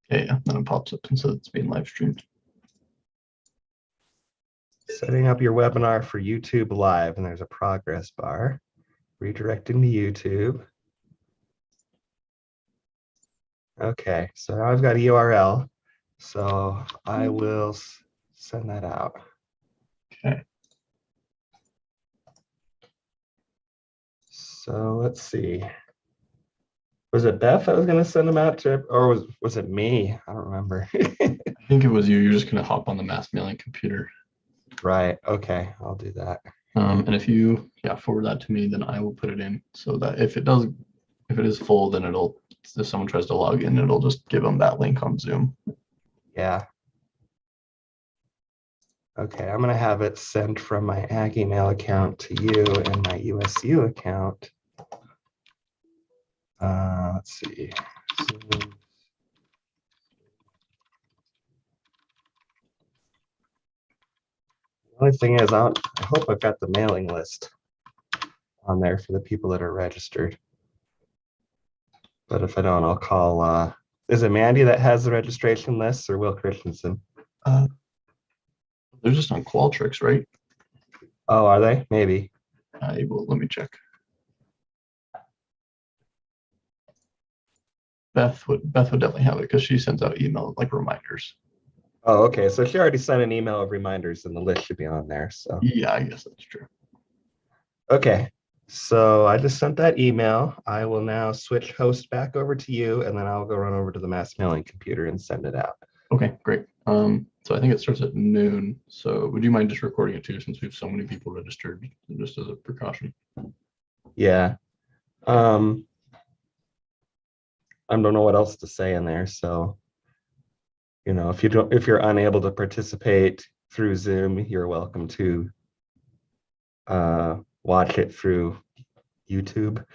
Yeah, then it pops up and says it's being live streamed. Setting up your webinar for YouTube Live, and there's a progress bar. Redirecting to YouTube. Okay, so now I've got a URL, so I will send that out. Okay. So let's see. Was it Beth that was going to send them out to, or was it me? I don't remember. I think it was you. You're just going to hop on the mass mailing computer. Right. Okay, I'll do that. And if you forward that to me, then I will put it in so that if it is full, then if someone tries to log in, it'll just give them that link on Zoom. Yeah. Okay, I'm going to have it sent from my Ag email account to you and my USU account. Let's see. The only thing is, I hope I've got the mailing list on there for the people that are registered. But if I don't, I'll call. Is it Mandy that has the registration list, or Will Christensen? They're just on Qualtrics, right? Oh, are they? Maybe. Let me check. Beth would definitely have it because she sends out email like reminders. Oh, okay. So she already sent an email of reminders, and the list should be on there. So Yeah, I guess that's true. okay. So I just sent that email. I will now switch host back over to you, and then I'll go run over to the mass mailing computer and send it out. Okay, great. So I think it starts at noon. So would you mind just recording it too, since we have so many people registered, just as a precaution? Yeah. I don't know what else to say in there. So, if you're unable to participate through Zoom, you're welcome to watch it through YouTube.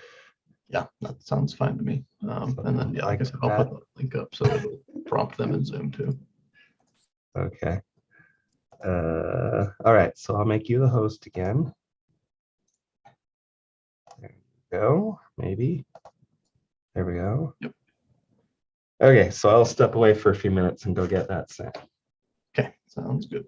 Yeah, that sounds fine to me. And then like I said, I'll put the link up so it'll prompt them in Zoom too. Okay. All right, so I'll make you the host again. There we go, maybe. There we go. Yep. Okay, so I'll step away for a few minutes and go get that sent. Okay, sounds good.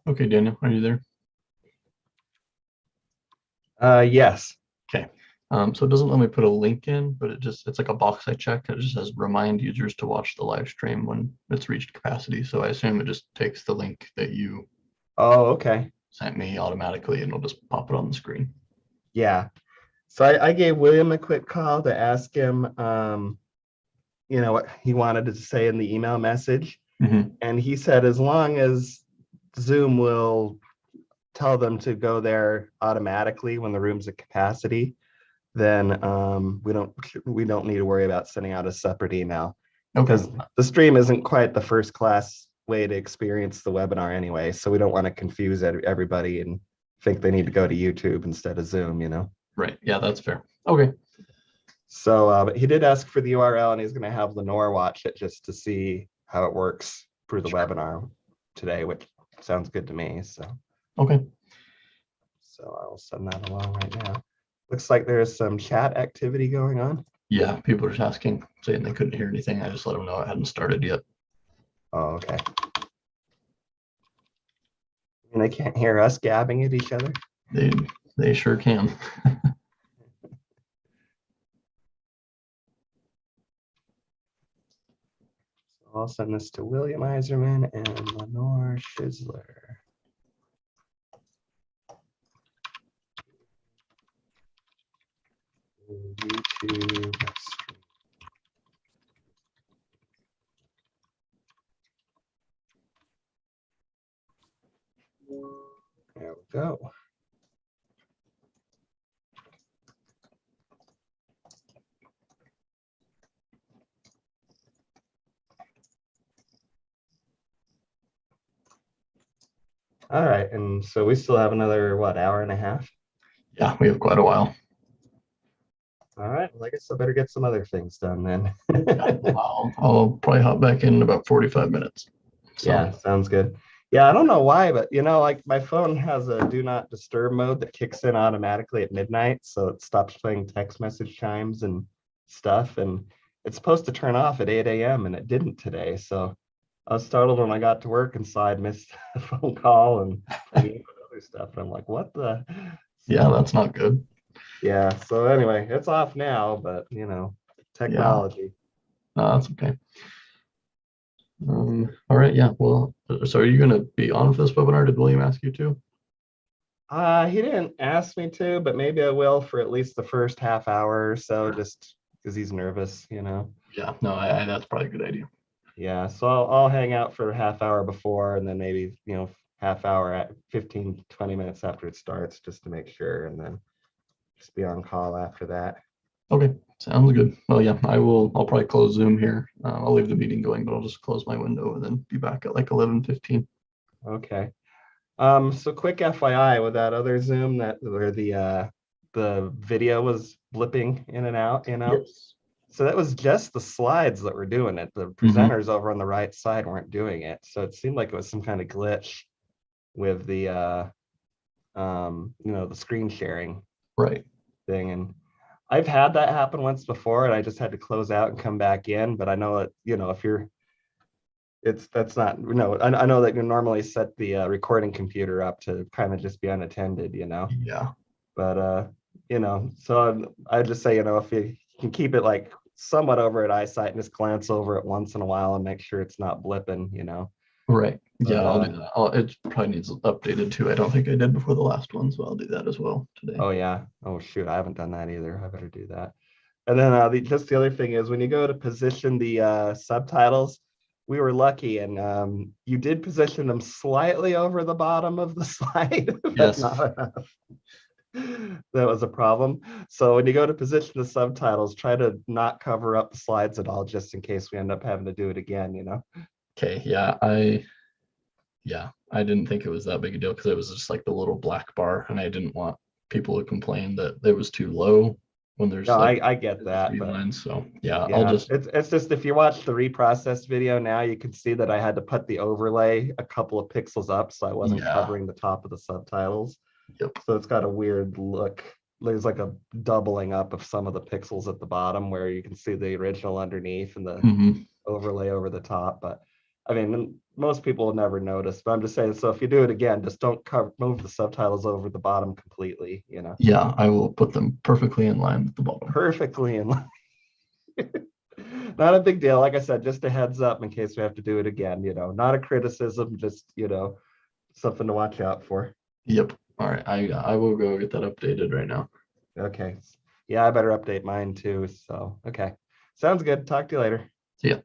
Okay, Daniel, are you there? Yes. Okay. So it doesn't let me put a link in, but it's like a box I checked. It just says remind users to watch the live stream when it's reached capacity. So I assume it just takes the link that you Oh, okay. sent me automatically and it'll just pop it on the screen. Yeah. So I gave William a quick call to ask him, what he wanted to say in the email message. Mhm. And he said, as long as Zoom will tell them to go there automatically when the room's at capacity, then we don't need to worry about sending out a separate email, Okay. because the stream isn't quite the first class way to experience the webinar anyway. So we don't want to confuse everybody and think they need to go to YouTube instead of Zoom, Right. Yeah, that's fair. Okay. So, but he did ask for the URL, and he's going to have Lenore watch it just to see how it works through the Sure. webinar today, which sounds good to me. Okay. So I'll send that along right now. Looks like there's some chat activity going on. Yeah, people are just asking, saying they couldn't hear anything. I just let them know it hadn't started yet. Oh, okay. And they can't hear us gabbing at each other. They sure can. So I'll send this to William Eiserman and Lenore Schizler. YouTube stream. There we go. All right, and so we still have another, hour and a half? Yeah, we have quite a while. All right, well, I guess I better get some other things done then. I'll probably hop back in about 45 minutes. So, Yeah, sounds good. Yeah, I don't know why, but like my phone has a do not disturb mode that kicks in automatically at midnight. So it stops playing text message chimes and stuff. And it's supposed to turn off at 8 a.m. and it didn't today. So I was startled when I got to work and saw I'd missed a phone call and other stuff. And I'm like, what the? yeah, that's not good. Yeah. So anyway, it's off now, but technology. No, that's okay. All right, yeah. Well, so are you going to be on for this webinar? Did William ask you to? He didn't ask me to, but maybe I will for at least the first half hour or so, just because he's nervous. Yeah, no, that's probably a good idea. Yeah, so I'll hang out for a half hour before, and then maybe half hour at 15, 20 minutes after it starts, just to make sure, and then just be on call after that. Okay, sounds good. Well, yeah, I'll probably close Zoom here. I'll leave the meeting going, but I'll just close my window and then be back at like 11:15. Okay. So quick FYI, with that other Zoom where the video was blipping in and out, Yes. So that was just the slides that were doing it. The presenters over on the right side weren't doing it. So it seemed like it was some kind of glitch with the the screen sharing Right. thing. And I've had that happen once before, and I just had to close out and come back in. But I know that, if you're that's not, I know that you normally set the recording computer up to kind of just be unattended, Yeah. but so I just say, if you can keep it like somewhat over at eyesight and just glance over it once in a while and make sure it's not blipping, Right. Yeah, But, I'll do that. It probably needs updated too. I don't think I did before the last one, so I'll do that as well today. Oh yeah. Oh shoot, I haven't done that either. I better do that. And then just the other thing is, when you go to position the subtitles, we were lucky, and you did position them slightly over the bottom of the slide, but Yes. not enough. That was a problem. So when you go to position the subtitles, try to not cover up the slides at all, just in case we end up having to do it again, Okay. Yeah. I didn't think it was that big a deal because it was just like the little black bar, and I didn't want people to complain that it was too low when there's No, like I get that, three but lines. So yeah, yeah, it's just, if you watch the reprocessed video now, you can see that I had to put the overlay a couple of pixels up so I wasn't Yeah. covering the top of the subtitles. Yep. So it's got a weird look. There's like a doubling up of some of the pixels at the bottom where you can see the original underneath and the Mhm. overlay over the top. But I mean, most people will never notice, but I'm just saying, so if you do it again, just don't move the subtitles over the bottom completely, Yeah, I will put them perfectly in line with the bottom. perfectly in line. Not a big deal. Like I said, just a heads up in case we have to do it again, not a criticism, just, something to watch out for. Yep. All right. I will go get that updated right now. Okay. Yeah, I better update mine too. So, okay. Sounds good. Talk to you later. See ya.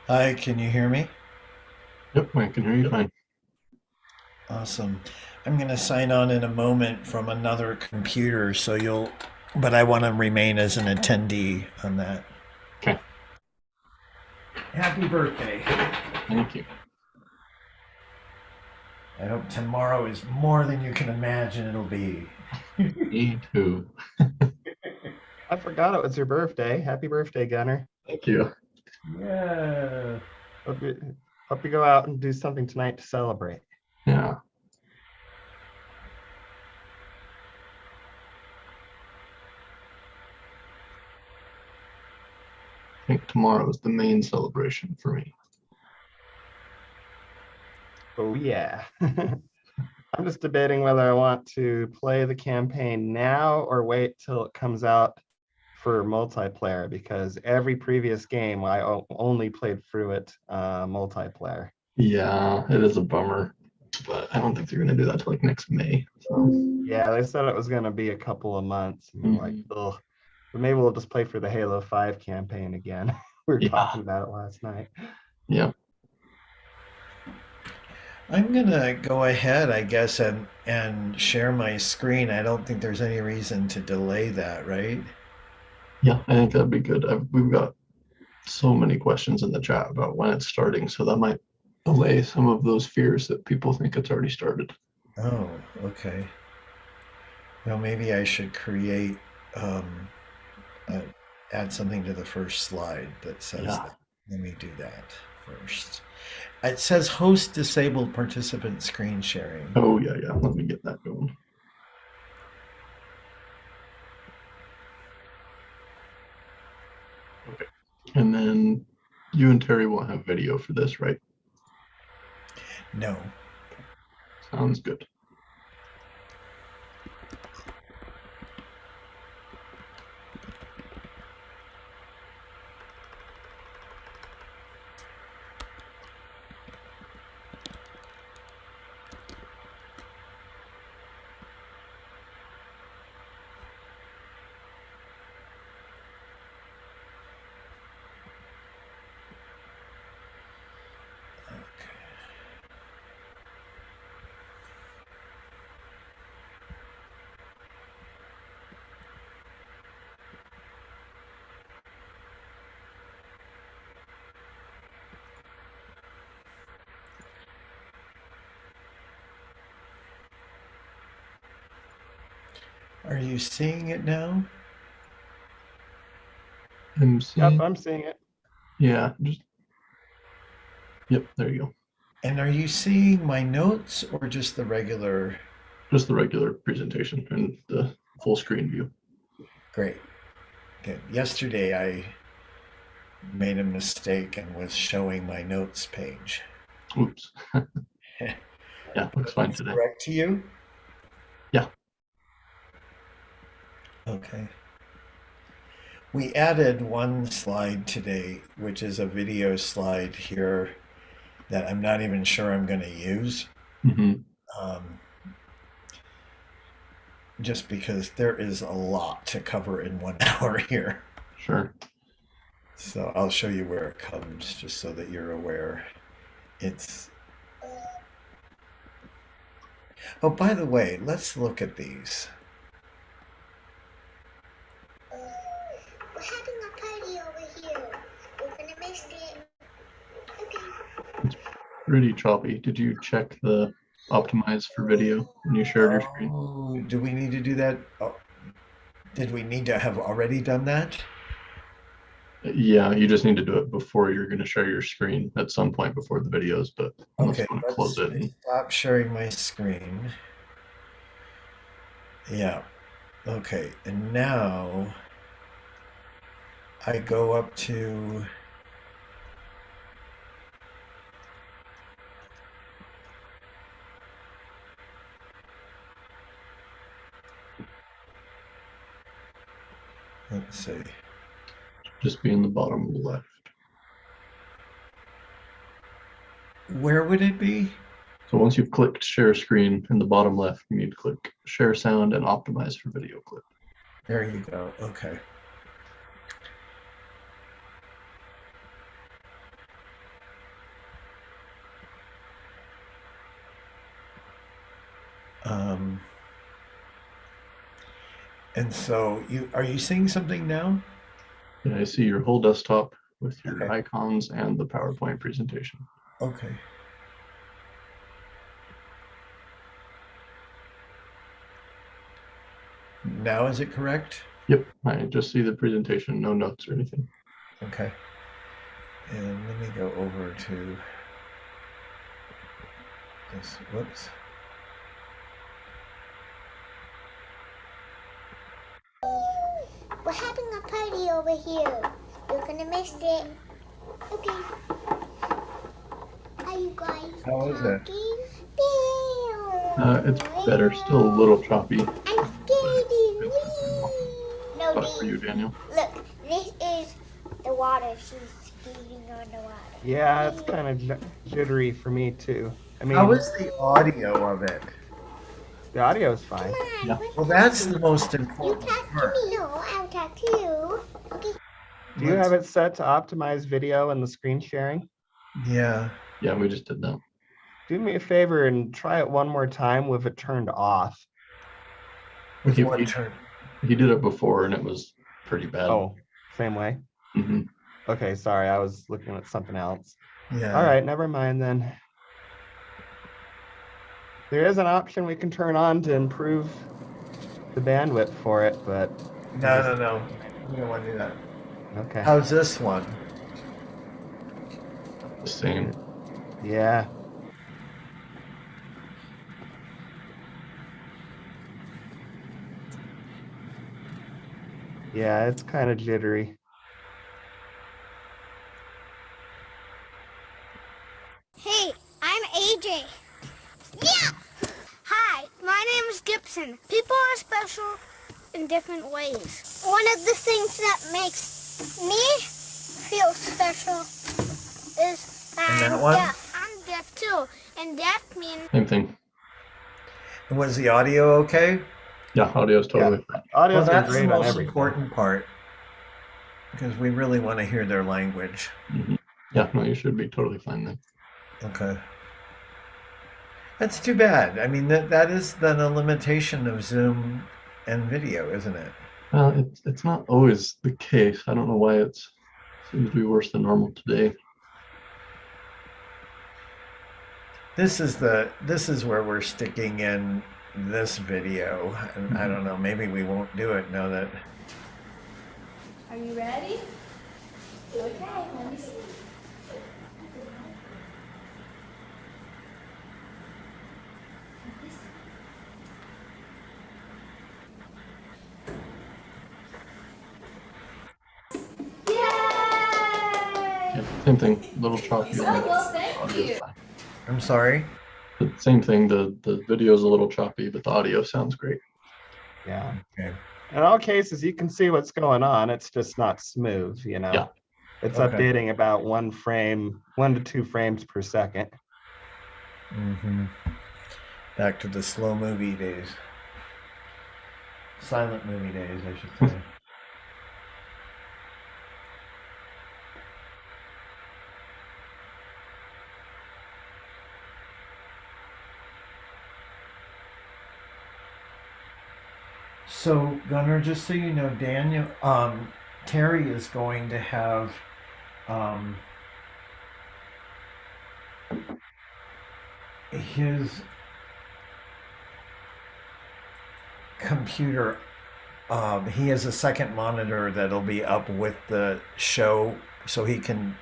Hi, can you hear me? Yep, I can hear you fine. Awesome. I'm going to sign on in a moment from another computer, but I want to remain as an attendee on that. Okay, Happy birthday. thank you. I hope tomorrow is more than you can imagine it'll be. Me too. I forgot it was your birthday. Happy birthday, Gunner. Thank you. Yeah. Hope you, hope you go out and do something tonight to celebrate. Yeah, I think tomorrow is the main celebration for me. Oh, yeah. I'm just debating whether I want to play the campaign now or wait till it comes out for multiplayer, because every previous game I only played through it multiplayer. Yeah, it is a bummer, but I don't think they're gonna do that till like next May. So Yeah, they said it was going to be a couple of months. And I'm like, mhm. ugh. But maybe we'll just play for the Halo 5 campaign again. We were Yeah, talking about it last night. yeah, I'm going to go ahead, I guess, and share my screen. I don't think there's any reason to delay that, right? yeah. I think that'd be good. We've got so many questions in the chat about when it's starting, so that might allay some of those fears that people think it's already started. Oh, okay. Well, maybe I should um, uh, add something to the first slide that says Yeah. that. Let me do that first. It says host disabled participant screen sharing. Oh yeah, yeah. Let me get that going. Okay. And then you and Terry won't have video for this, right? No. Sounds good. Are you seeing it now? I'm Yep, seeing. I'm seeing it. Yeah, just yep. There you go. And are you seeing my notes or just the regular? Just the regular presentation and the full screen view. Great. Good. Yesterday I made a mistake and was showing my notes page. Oops. Yeah, looks fine It's today. correct to you? Yeah. Okay. We added one slide today, which is a video slide here that I'm not even sure I'm going to use. Hmm. Um, just because there is a lot to cover in 1 hour here. Sure. So I'll show you where it comes just so that you're aware. It's. Oh, by the way, let's look at these. We're having a party over here. We're gonna miss it. Okay. Pretty choppy. Did you check the optimize for video when you shared your screen? Oh, do we need to do that? Oh, did we need to have already done that? Yeah, you just need to do it before you're going to share your screen at some point before the videos, but unless Okay, you want to close it. stop sharing my screen. Yeah. Okay, and now I go up to let's see. Just be in the bottom left. Where would it be? So once you've clicked share screen in the bottom left, you need to click share sound and optimize for video clip. There you go. Okay. And so are you seeing something now? Yeah, I see your whole desktop with your Okay. icons and the PowerPoint presentation. Okay. Now is it correct? Yep, I just see the presentation, no notes or anything. Okay. And let me go over to this. Whoops. We're having a party over here. You're gonna miss it. Okay. Are you guys How is it? talking? It's better, still a little choppy. I'm skating. No, But for you, Dee. Daniel. Look, this is the water. She's skating on the water. Yeah, it's kind of jittery for me too. I mean, How is the audio of it? the audio is fine. Come on. Yeah. let's Well, that's talk. the most You important talk part. to me. No, I'll talk to you. Okay. Do you have it set to optimize video and the screen sharing? Yeah. Yeah, we just did that. Do me a favor and try it one more time with it turned off. With He- what he- turn? He did it before and it was pretty bad. Oh, same way. Mhm. Okay, sorry, I was looking at something else. Yeah. All right, never mind then. There is an option we can turn on to improve the bandwidth for it, but No. We don't want to do that. okay. How's this one? The same. Yeah. Yeah, it's kind of jittery. Hey, I'm AJ. Yeah! Hi, my name is Gibson. People are special in different ways. One of the things that makes me feel special is And that I'm one? deaf. I'm deaf too. And deaf means Same thing. And was the audio okay? Yeah, audio is totally fine. Well, Audio's been that's the great on most everything. important part because we really want to hear their language. Mhm. Yeah, no, you should be totally fine then. Okay. That's too bad. I mean, that is then a limitation of Zoom and video, isn't it? It's not always the case. I don't know why it seems to be worse than normal today. This is where we're sticking in this video, and I don't know. Maybe we won't do it now that. Are you ready? Okay, let me see. Yay! Yeah, same thing. A little choppy. Oh, well, thank Audio's you. fine. I'm sorry. The same thing. The video is a little choppy, but the audio sounds great. Yeah. Okay. In all cases, you can see what's going on. It's just not smooth, you know. Yeah. It's Okay. updating about 1 to 2 frames per second. Mm-hmm. Back to the slow movie days. Silent movie days, I should say. So, Gunnar, just so you know, Terry is going to have his computer. He has a second monitor that'll be up with the show, so he can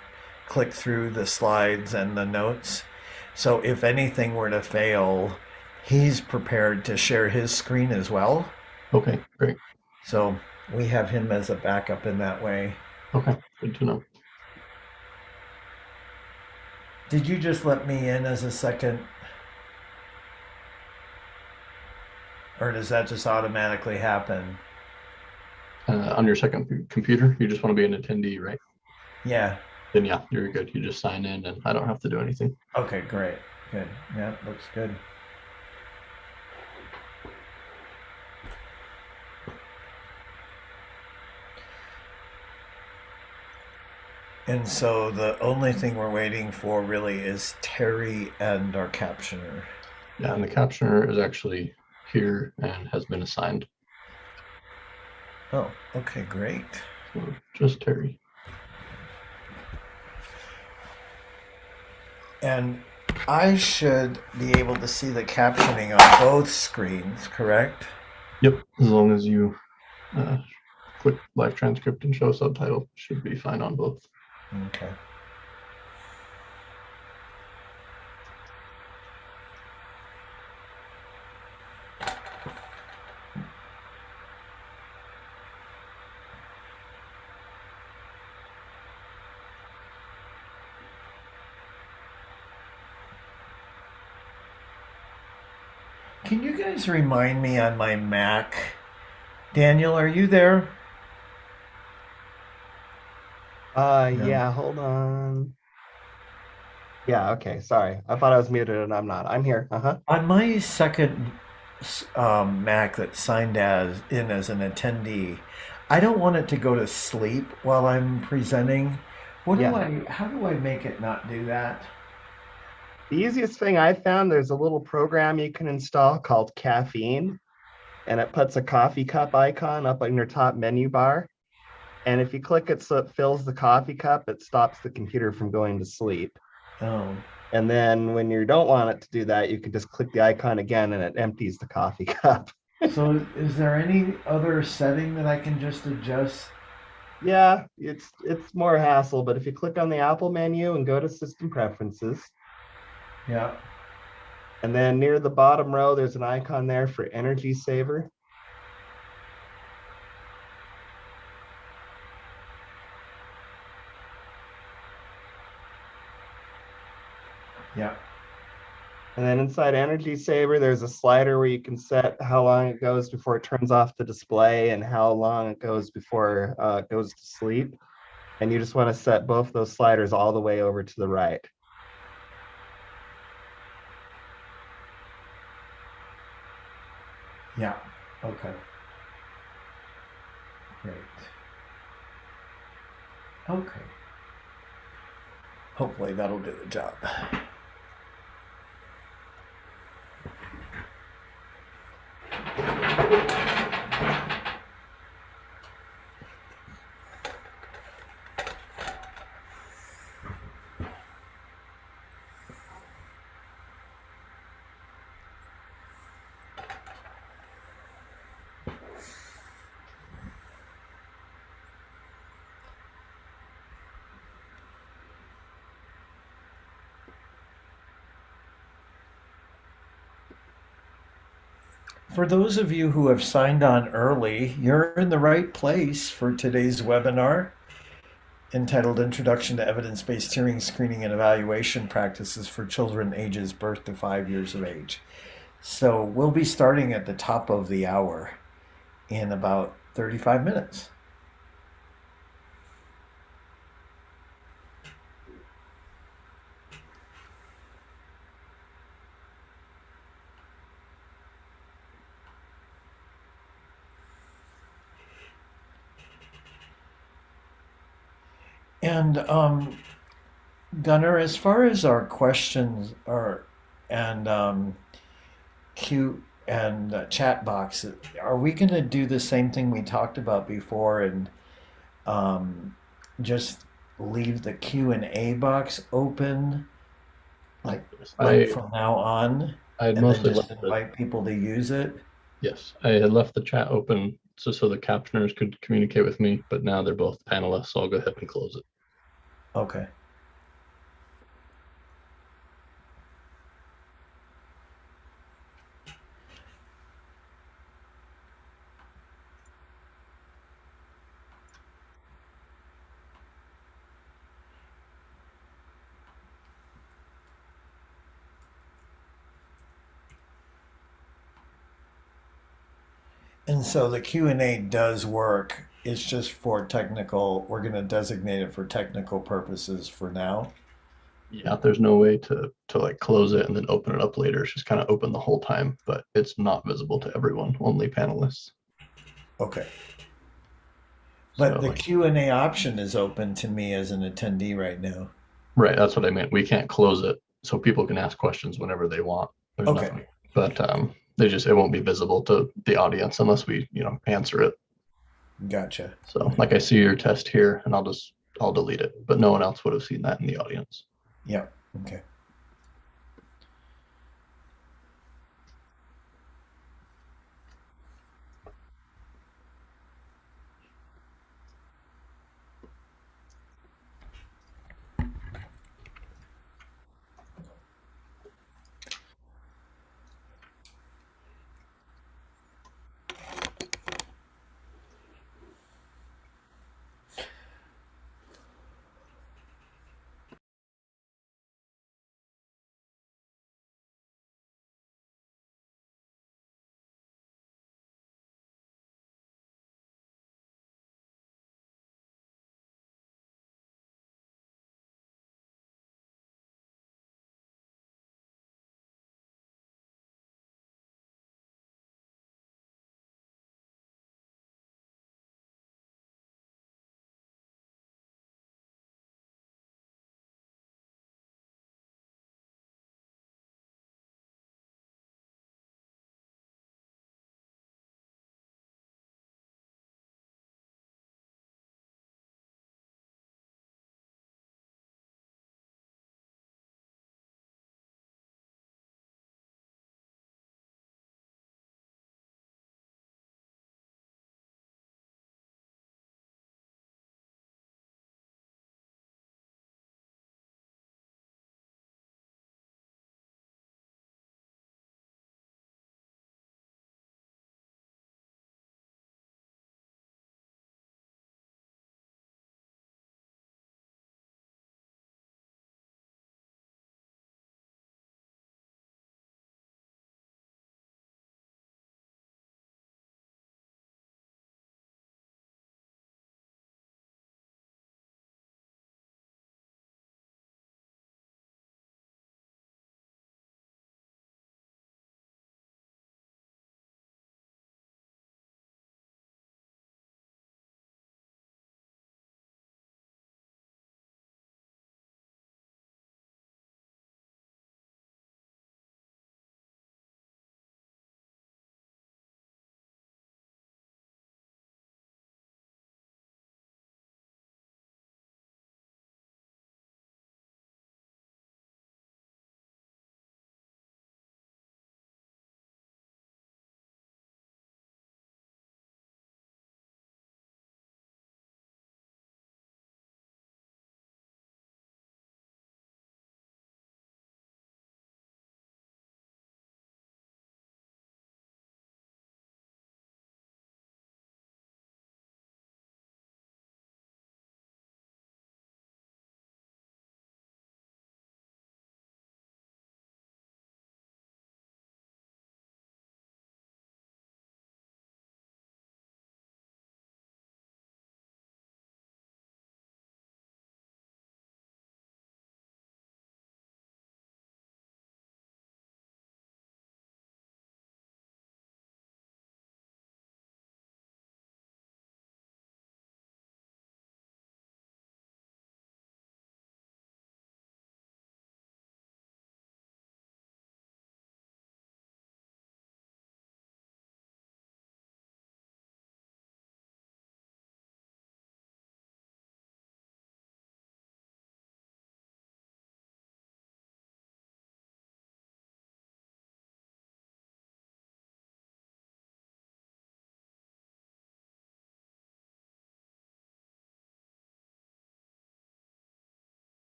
click through the slides and the notes. So, if anything were to fail, he's prepared to share his screen as well. Okay, great. So we have him as a backup in that way. Okay, good to know. Did you just let me in as a second? Or does that just automatically happen? On your second computer, you just want to be an attendee, right? Yeah. Then yeah, you're good. You just sign in and I don't have to do anything. Okay, great. Good. Yeah, looks good. And so the only thing we're waiting for really is Terry and our captioner. Yeah, and the captioner is actually here and has been assigned. Oh, okay, great. So just Terry. And I should be able to see the captioning on both screens, correct? Yep, as long as you click live transcript and show subtitle, should be fine on both. Okay. Can you guys remind me on my Mac? Daniel, are you there? No. Yeah, hold on. Yeah, okay, sorry. I thought I was muted and I'm not. I'm here. Uh-huh. On my second Mac that signed in as an attendee, I don't want it to go to sleep while I'm presenting. Yeah. How do I make it not do that? The easiest thing I found, there's a little program you can install called Caffeine, and it puts a coffee cup icon up on your top menu bar. And if you click it so it fills the coffee cup, it stops the computer from going to sleep. Oh, And then when you don't want it to do that, you can just click the icon again and it empties the coffee cup. so is there any other setting that I can just adjust? Yeah, it's more hassle, but if you click on the Apple menu and go to System Preferences, Yeah. and then near the bottom row, there's an icon there for Energy Saver. Yeah. And then inside Energy Saver, there's a slider where you can set how long it goes before it turns off the display and how long it goes before it goes to sleep. And you just want to set both those sliders all the way over to the right. Yeah. Okay. Great. Okay. Hopefully that'll do the job. For those of you who have signed on early, you're in the right place for today's webinar entitled Introduction to Evidence-Based Hearing Screening and Evaluation Practices for Children Ages Birth to 5 Years of Age. So we'll be starting at the top of the hour in about 35 minutes. And Gunnar, as far as our questions and Q and chat box, are we going to do the same thing we talked about before and just leave the Q&A box open, like from now on, I had and then mostly just left invite people to use it? yes, I had left the chat open so the captioners could communicate with me, but now they're both panelists, so I'll go ahead and close it. Okay. And so the Q&A does work. It's just for technical, we're going to designate it for technical purposes for now. Yeah, there's no way to like close it and then open it up later. It's just kind of open the whole time, but it's not visible to everyone, only panelists. Okay. But So, the like, Q&A option is open to me as an attendee right now. right, that's what I meant. We can't close it, so people can ask questions whenever they want. There's Okay. nothing, but it won't be visible to the audience unless we, answer it. Gotcha. So like I see your test here and I'll delete it, but no one else would have seen that in the audience. Yep. Okay.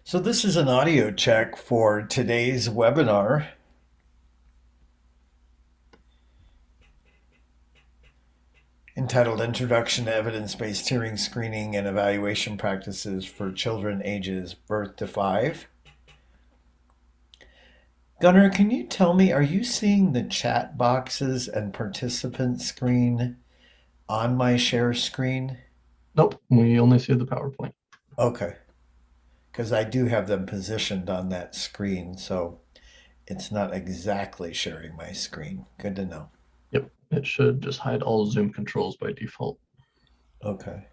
So this is an audio check for today's webinar. Entitled Introduction to Evidence-Based Hearing Screening and Evaluation Practices for Children Ages Birth to 5. Gunnar, can you tell me, are you seeing the chat boxes and participant screen on my share screen? Nope, we only see the PowerPoint. Okay, because I do have them positioned on that screen, so it's not exactly sharing my screen. Good to know. Yep, it should just hide all Zoom controls by default. Okay.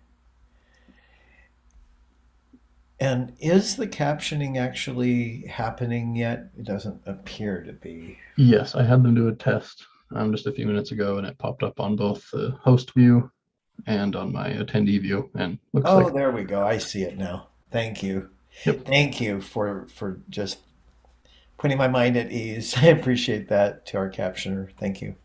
And is the captioning actually happening yet? It doesn't appear to be. Yes, I had them do a test just a few minutes ago, and it popped up on both the host view and on my attendee view, and looks Oh, like there we go. I see it now. Thank you. Yep. Thank you for just putting my mind at ease. I appreciate that, to our captioner. Thank you.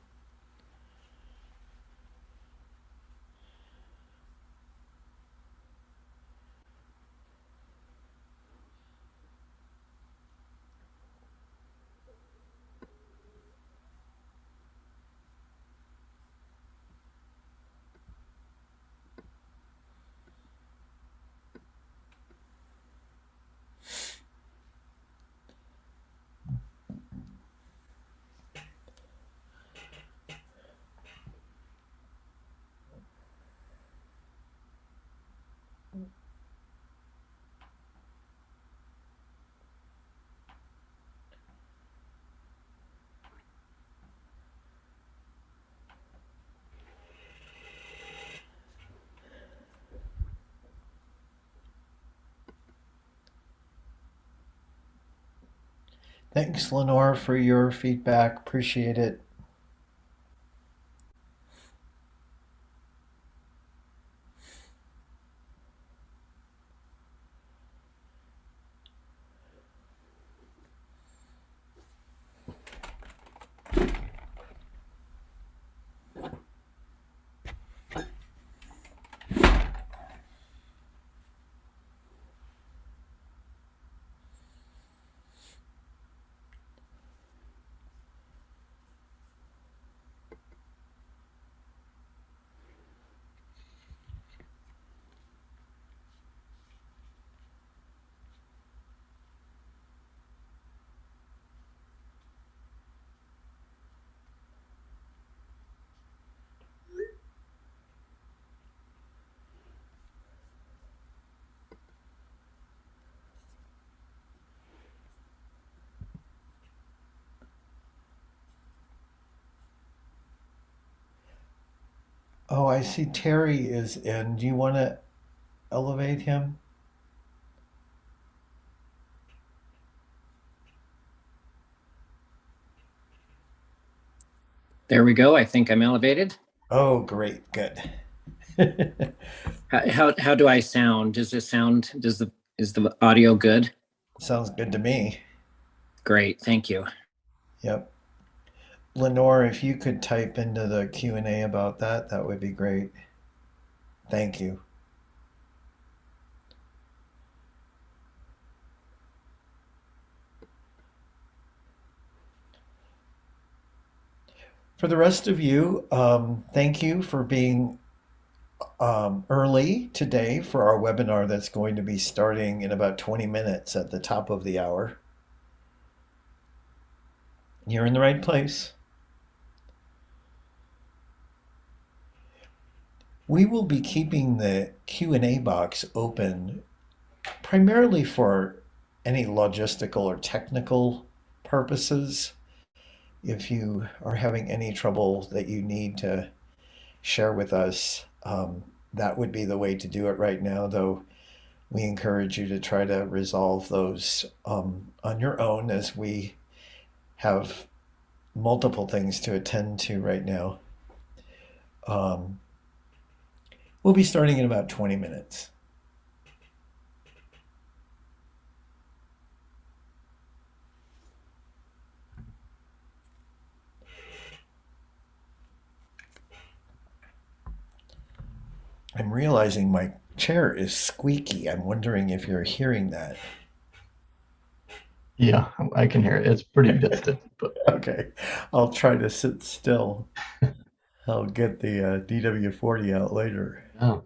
Thanks, Lenore, for your feedback. Appreciate it. Oh, I see Terry is in. Do you want to elevate him? There we go. I think I'm elevated. Oh, great. Good. How do I sound? Does this sound, is the audio good? Sounds good to me. Great. Thank you. Yep. Lenore, if you could type into the Q&A about that, that would be great. Thank you. For the rest of you, thank you for being early today for our webinar that's going to be starting in about 20 minutes at the top of the hour. You're in the right place. We will be keeping the Q&A box open primarily for any logistical or technical purposes. If you are having any trouble that you need to share with us, that would be the way to do it right now, though we encourage you to try to resolve those on your own, as we have multiple things to attend to right now. We'll be starting in about 20 minutes. I'm realizing my chair is squeaky. I'm wondering if you're hearing that. Yeah, I can hear it. It's pretty distant, but Okay, I'll try to sit still. I'll get the DW40 out later. yeah.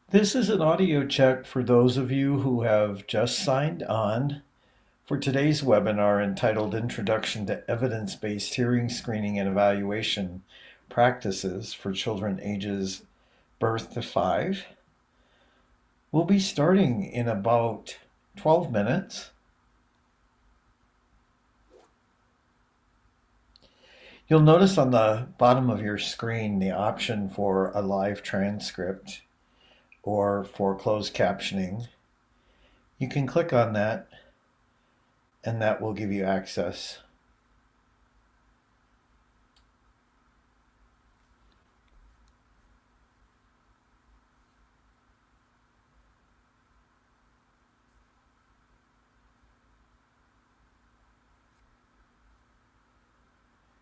This is an audio check for those of you who have just signed on for today's webinar entitled Introduction to Evidence-Based Hearing Screening and Evaluation Practices for Children Ages Birth to 5. We'll be starting in about 12 minutes. You'll notice on the bottom of your screen the option for a live transcript or for closed captioning. You can click on that and that will give you access.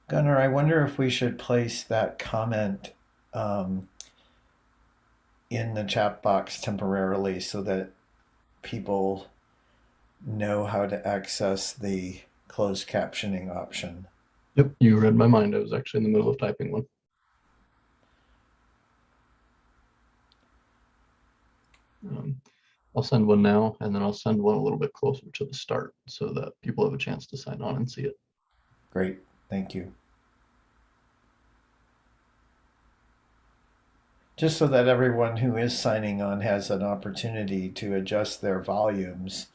Gunnar, I wonder if we should place that comment in the chat box temporarily so that people know how to access the closed captioning option. Yep, you read my mind. I was actually in the middle of typing one. I'll send one now, and then I'll send one a little bit closer to the start so that people have a chance to sign on and see it. Great, thank you. Just so that everyone who is signing on has an opportunity to adjust their volumes,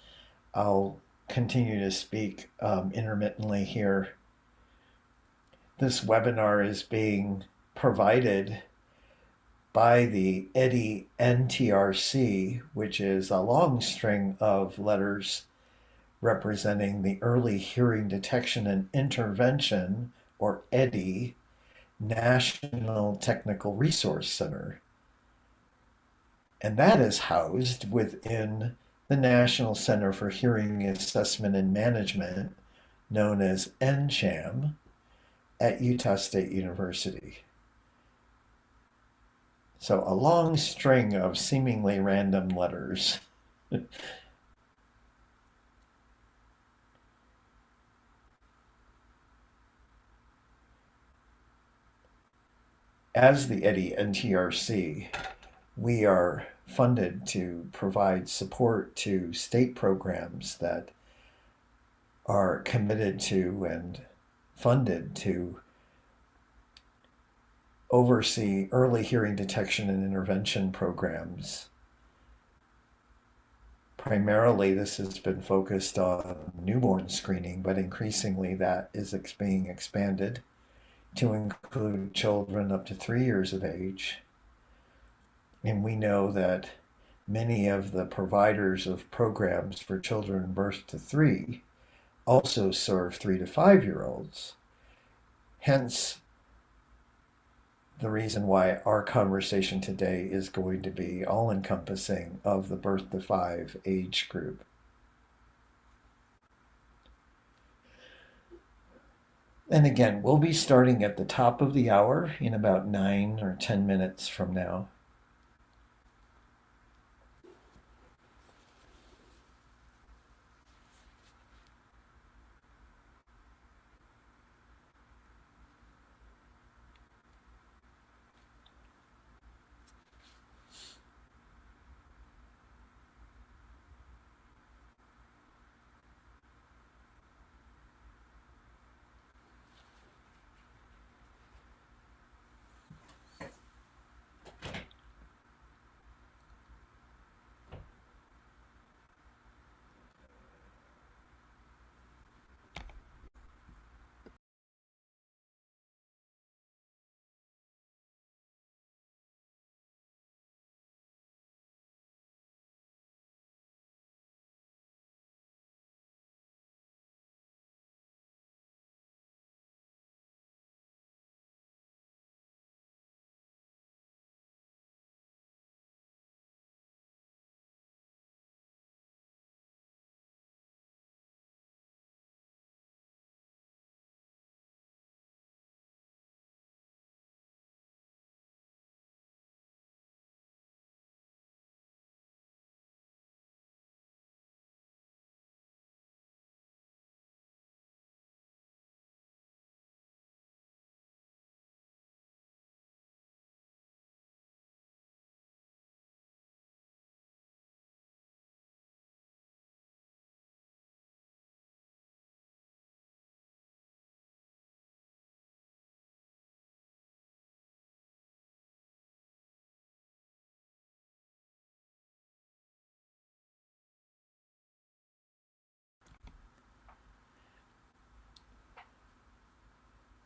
I'll continue to speak intermittently here. This webinar is being provided by the EDI NTRC, which is a long string of letters representing the Early Hearing Detection and Intervention, or EDI, National Technical Resource Center. And that is housed within the National Center for Hearing Assessment and Management, known as NCHAM, at Utah State University. So a long string of seemingly random letters. As the EDI NTRC, we are funded to provide support to state programs that are committed to and funded to oversee early hearing detection and intervention programs. Primarily, this has been focused on newborn screening, but increasingly that is being expanded to include children up to 3 years of age. And we know that many of the providers of programs for children birth to 3 also serve 3 to 5 year olds. Hence, the reason why our conversation today is going to be all-encompassing of the birth to 5 age group. And again, we'll be starting at the top of the hour in about 9 or 10 minutes from now.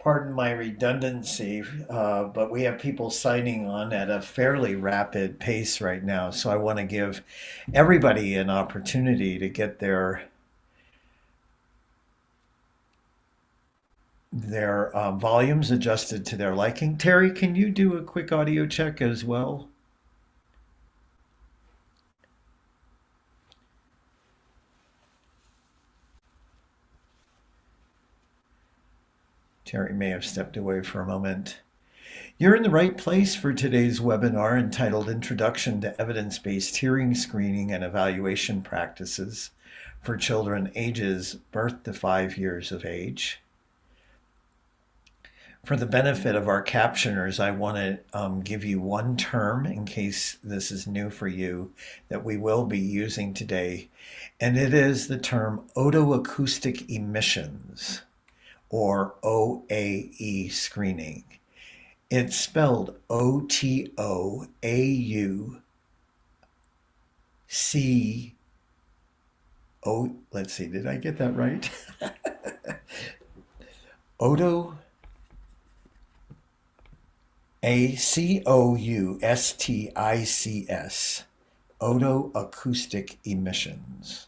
pardon my redundancy, but we have people signing on at a fairly rapid pace right now. So I want to give everybody an opportunity to get their volumes adjusted to their liking. Terry, can you do a quick audio check as well? Terry may have stepped away for a moment. You're in the right place for today's webinar entitled Introduction to Evidence-Based Hearing Screening and Evaluation Practices for Children Ages Birth to 5 years of age. For the benefit of our captioners, I want to give you one term in case this is new for you that we will be using today, and it is the term otoacoustic emissions, or OAE screening. It's spelled O-T-O-A-U-C-O, let's see, did I get that right? A-C-O-U-S-T-I-C-S, otoacoustic emissions.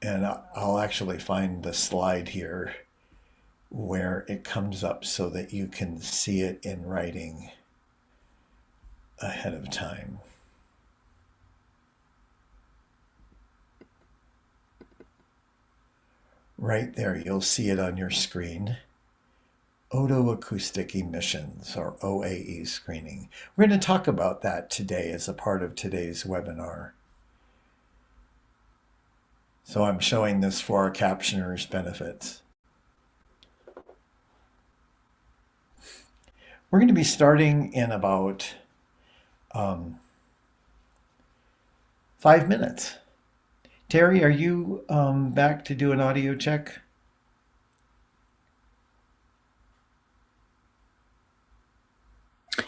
And I'll actually find the slide here where it comes up so that you can see it in writing ahead of time. Right there, you'll see it on your screen. Otoacoustic emissions, or OAE screening. We're going to talk about that today as a part of today's webinar. So I'm showing this for our captioners' benefits. We're going to be starting in about 5 minutes. Terry, are you back to do an audio check?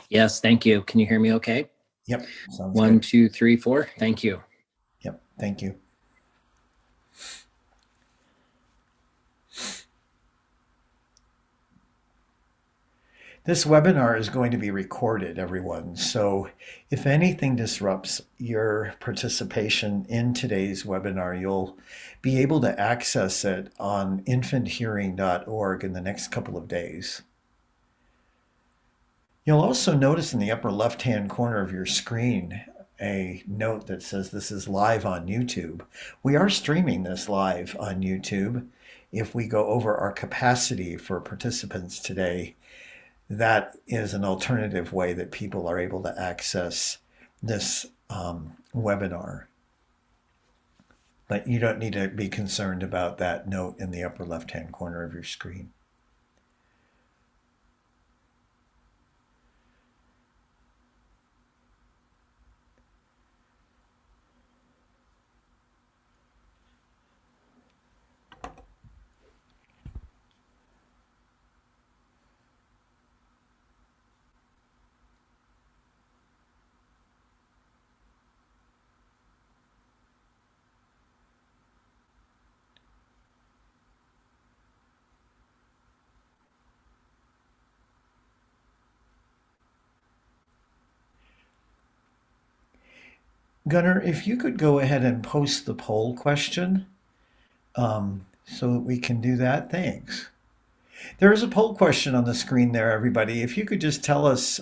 Yes, thank you. Can you hear me okay? Yep. Sounds 1, good. 2, 3, 4. Thank you. Yep. Thank you. This webinar is going to be recorded, everyone. So if anything disrupts your participation in today's webinar, you'll be able to access it on infanthearing.org in the next couple of days. You'll also notice in the upper left-hand corner of your screen a note that says this is live on YouTube. We are streaming this live on YouTube. If we go over our capacity for participants today, that is an alternative way that people are able to access this webinar. But you don't need to be concerned about that note in the upper left-hand corner of your screen. Gunnar, if you could go ahead and post the poll question so that we can do that, thanks. There is a poll question on the screen there, everybody. If you could just tell us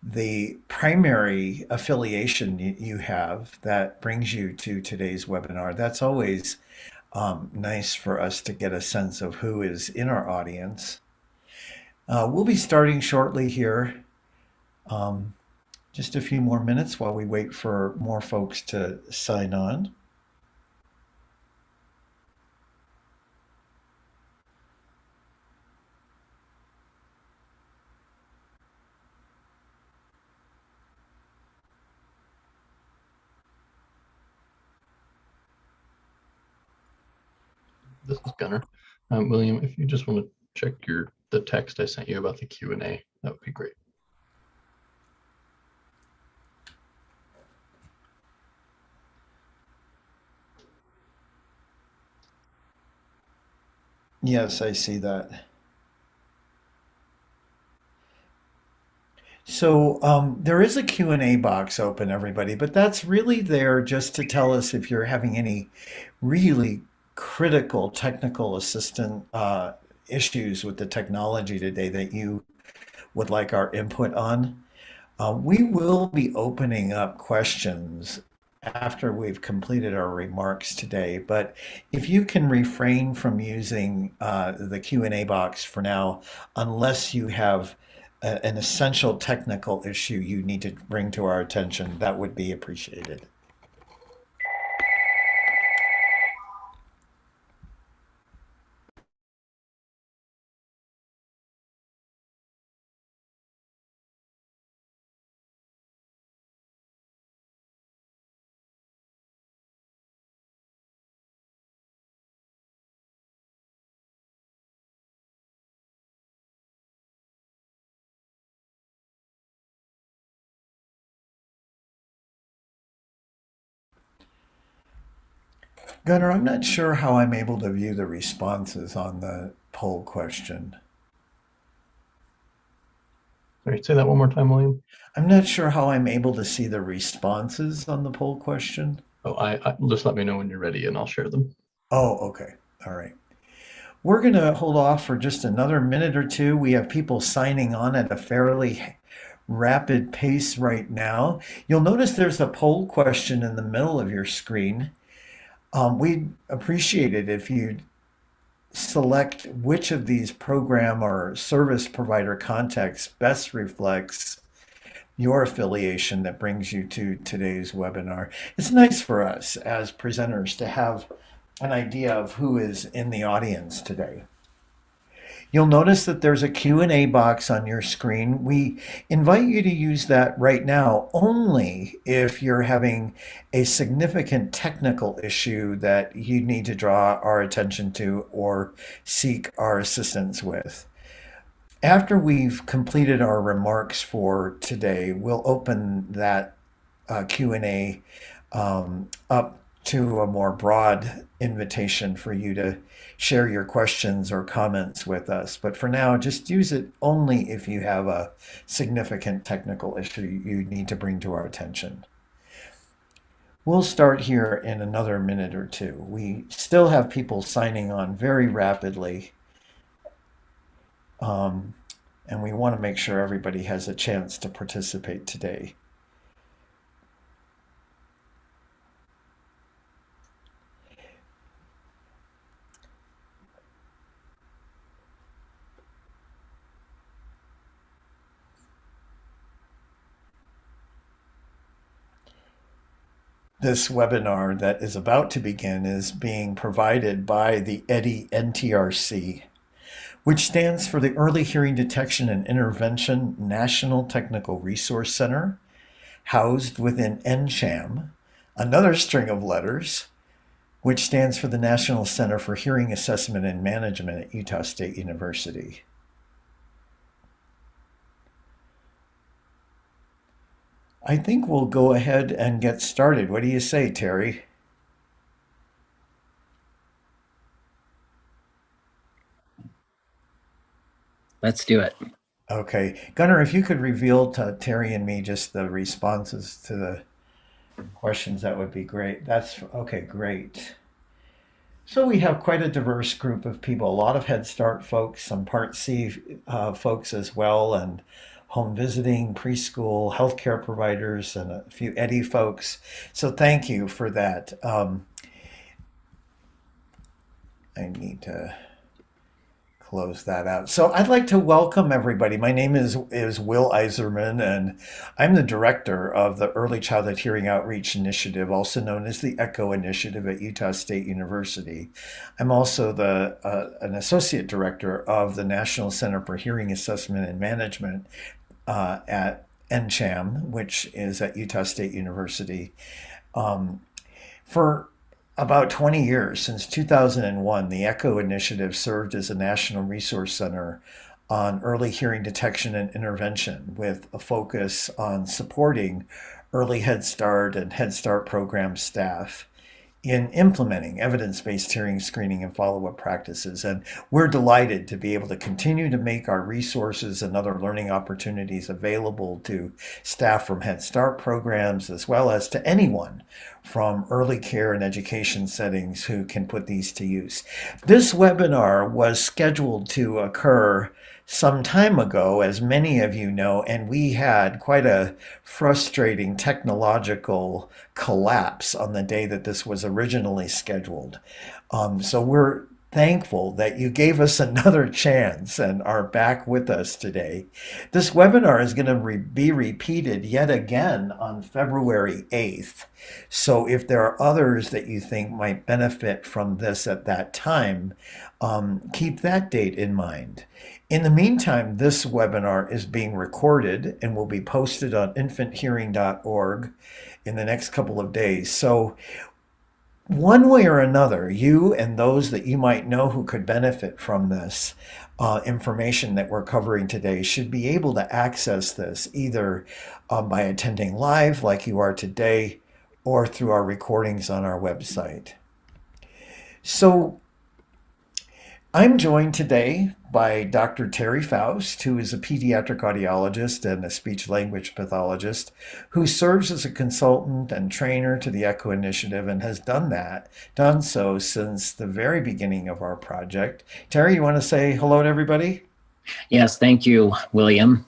the primary affiliation you have that brings you to today's webinar. That's always nice for us to get a sense of who is in our audience. We'll be starting shortly here. Just a few more minutes while we wait for more folks to sign on. This is Gunnar. William, if you just want to check the text I sent you about the Q&A, that would be great. Yes, I see that. So there is a Q&A box open, everybody, but that's really there just to tell us if you're having any really critical technical assistant issues with the technology today that you would like our input on. We will be opening up questions after we've completed our remarks today, but if you can refrain from using the Q&A box for now, unless you have an essential technical issue you need to bring to our attention, that would be appreciated. Gunnar, I'm not sure how I'm able to view the responses on the poll question. Sorry, say that one more time, William. I'm not sure how I'm able to see the responses on the poll question. Oh, I just let me know when you're ready and I'll share them. Oh, okay. All right. We're going to hold off for just another minute or two. We have people signing on at a fairly rapid pace right now. You'll notice there's a poll question in the middle of your screen. We'd appreciate it if you'd select which of these program or service provider contexts best reflects your affiliation that brings you to today's webinar. It's nice for us as presenters to have an idea of who is in the audience today. You'll notice that there's a Q&A box on your screen. We invite you to use that right now only if you're having a significant technical issue that you need to draw our attention to or seek our assistance with. After we've completed our remarks for today, we'll open that Q&A up to a more broad invitation for you to share your questions or comments with us. But for now, just use it only if you have a significant technical issue you need to bring to our attention. We'll start here in another minute or two. We still have people signing on very rapidly. And we want to make sure everybody has a chance to participate today. This webinar that is about to begin is being provided by the EDI NTRC, which stands for the Early Hearing Detection and Intervention National Technical Resource Center, housed within NCHAM, another string of letters, which stands for the National Center for Hearing Assessment and Management at Utah State University. I think we'll go ahead and get started. What do you say, Terry? Let's do it. Okay. Gunnar, if you could reveal to Terry and me just the responses to the questions, that would be great. That's okay, great. So we have quite a diverse group of people, a lot of Head Start folks, some Part C folks as well, and home visiting, preschool, healthcare providers, and a few EDI folks. So thank you for that. I need to close that out. So I'd like to welcome everybody. My name is Will Eiserman, and I'm the director of the Early Childhood Hearing Outreach Initiative, also known as the ECHO Initiative at Utah State University. I'm also an associate director of the National Center for Hearing Assessment and Management at NCHAM, which is at Utah State University. For about 20 years, since 2001, the ECHO Initiative served as a national resource center on early hearing detection and intervention, with a focus on supporting early Head Start and Head Start program staff in implementing evidence-based hearing screening and follow-up practices. And we're delighted to be able to continue to make our resources and other learning opportunities available to staff from Head Start programs, as well as to anyone from early care and education settings who can put these to use. This webinar was scheduled to occur some time ago, as many of you know, and we had quite a frustrating technological collapse on the day that this was originally scheduled. So we're thankful that you gave us another chance and are back with us today. This webinar is going to be repeated yet again on February 8th. So if there are others that you think might benefit from this at that time, keep that date in mind. In the meantime, this webinar is being recorded and will be posted on infanthearing.org in the next couple of days. So one way or another, you and those that you might know who could benefit from this information that we're covering today should be able to access this either by attending live like you are today or through our recordings on our website. So I'm joined today by Dr. Terry Faust, who is a pediatric audiologist and a speech-language pathologist, who serves as a consultant and trainer to the ECHO Initiative and has done so since the very beginning of our project. Terry, you want to say hello to everybody? Yes, thank you, William.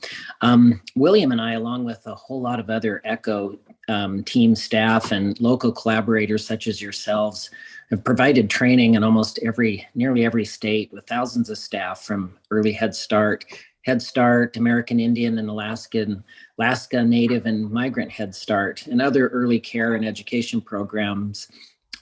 William and I, along with a whole lot of other ECHO team staff and local collaborators such as yourselves, have provided training in nearly every state with thousands of staff from early Head Start, American Indian and Alaska Native and Migrant Head Start, and other early care and education programs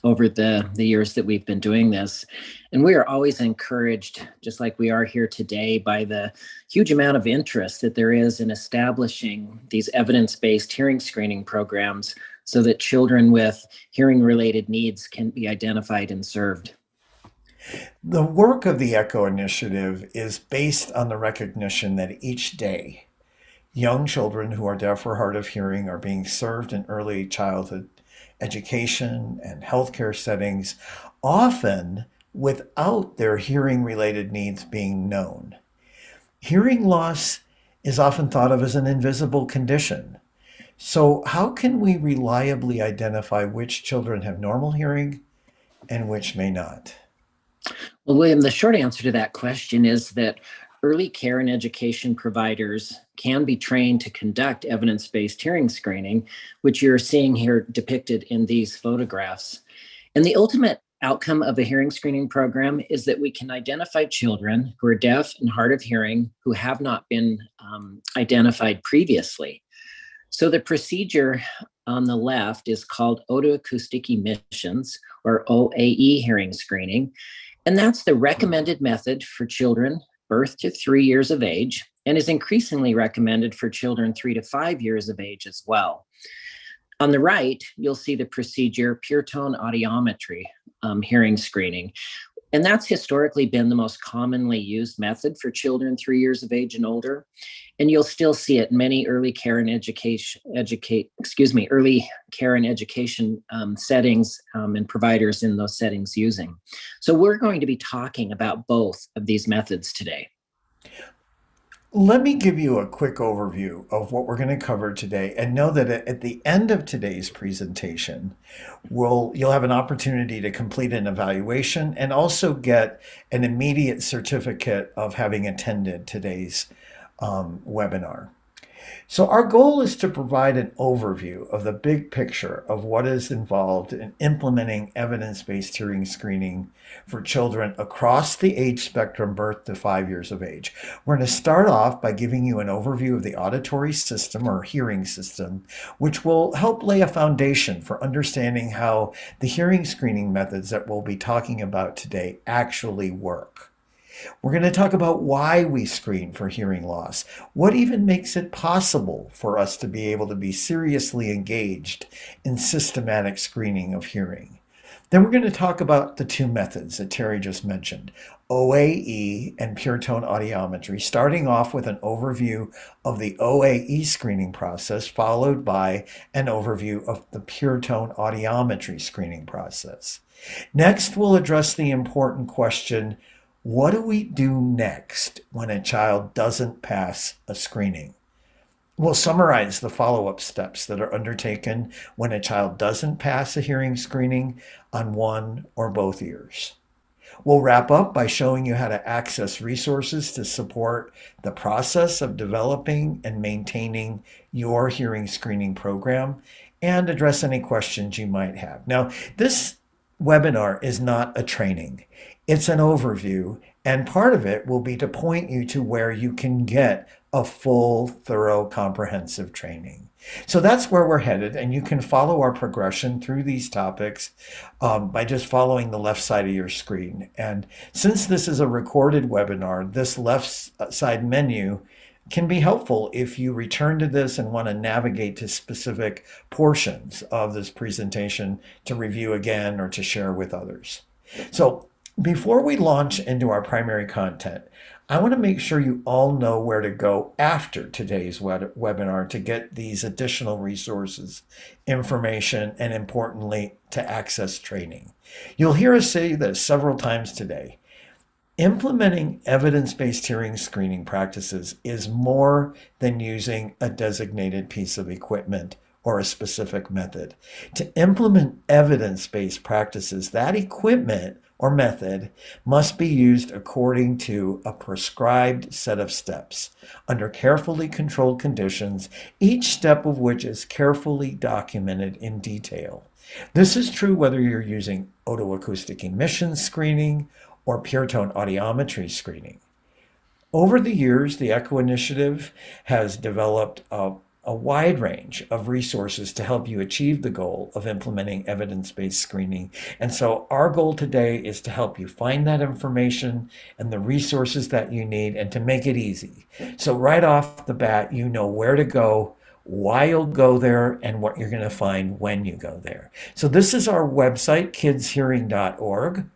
over the years that we've been doing this. And we are always encouraged, just like we are here today, by the huge amount of interest that there is in establishing these evidence-based hearing screening programs so that children with hearing-related needs can be identified and served. The work of the ECHO Initiative is based on the recognition that each day, young children who are deaf or hard of hearing are being served in early childhood education and healthcare settings, often without their hearing-related needs being known. Hearing loss is often thought of as an invisible condition. So how can we reliably identify which children have normal hearing and which may not? Well, William, the short answer to that question is that early care and education providers can be trained to conduct evidence-based hearing screening, which you're seeing here depicted in these photographs. And the ultimate outcome of a hearing screening program is that we can identify children who are deaf and hard of hearing who have not been identified previously. So the procedure on the left is called otoacoustic emissions, or OAE hearing screening. And that's the recommended method for children birth to 3 years of age, and is increasingly recommended for children 3 to 5 years of age as well. On the right, you'll see the procedure pure tone audiometry hearing screening. And that's historically been the most commonly used method for children 3 years of age and older. And you'll still see it in many early care and education settings and providers in those settings using. So we're going to be talking about both of these methods today. Let me give you a quick overview of what we're going to cover today, and know that at the end of today's presentation, you'll have an opportunity to complete an evaluation and also get an immediate certificate of having attended today's webinar. So our goal is to provide an overview of the big picture of what is involved in implementing evidence-based hearing screening for children across the age spectrum, birth to 5 years of age. We're going to start off by giving you an overview of the auditory system or hearing system, which will help lay a foundation for understanding how the hearing screening methods that we'll be talking about today actually work. We're going to talk about why we screen for hearing loss, what even makes it possible for us to be able to be seriously engaged in systematic screening of hearing. Then we're going to talk about the two methods that Terry just mentioned, OAE and pure tone audiometry, starting off with an overview of the OAE screening process, followed by an overview of the pure tone audiometry screening process. Next, we'll address the important question, what do we do next when a child doesn't pass a screening? We'll summarize the follow-up steps that are undertaken when a child doesn't pass a hearing screening on one or both ears. We'll wrap up by showing you how to access resources to support the process of developing and maintaining your hearing screening program and address any questions you might have. Now, this webinar is not a training. It's an overview, and part of it will be to point you to where you can get a full, thorough, comprehensive training. So that's where we're headed, and you can follow our progression through these topics by just following the left side of your screen. And since this is a recorded webinar, this left side menu can be helpful if you return to this and want to navigate to specific portions of this presentation to review again or to share with others. So before we launch into our primary content, I want to make sure you all know where to go after today's webinar to get these additional resources, information, and importantly, to access training. You'll hear us say this several times today. Implementing evidence-based hearing screening practices is more than using a designated piece of equipment or a specific method. To implement evidence-based practices, that equipment or method must be used according to a prescribed set of steps under carefully controlled conditions, each step of which is carefully documented in detail. This is true whether you're using otoacoustic emission screening or pure tone audiometry screening. Over the years, the ECHO Initiative has developed a wide range of resources to help you achieve the goal of implementing evidence-based screening. And so our goal today is to help you find that information and the resources that you need and to make it easy. So right off the bat, you know where to go, why you'll go there, and what you're going to find when you go there. So this is our website, kidshearing.org.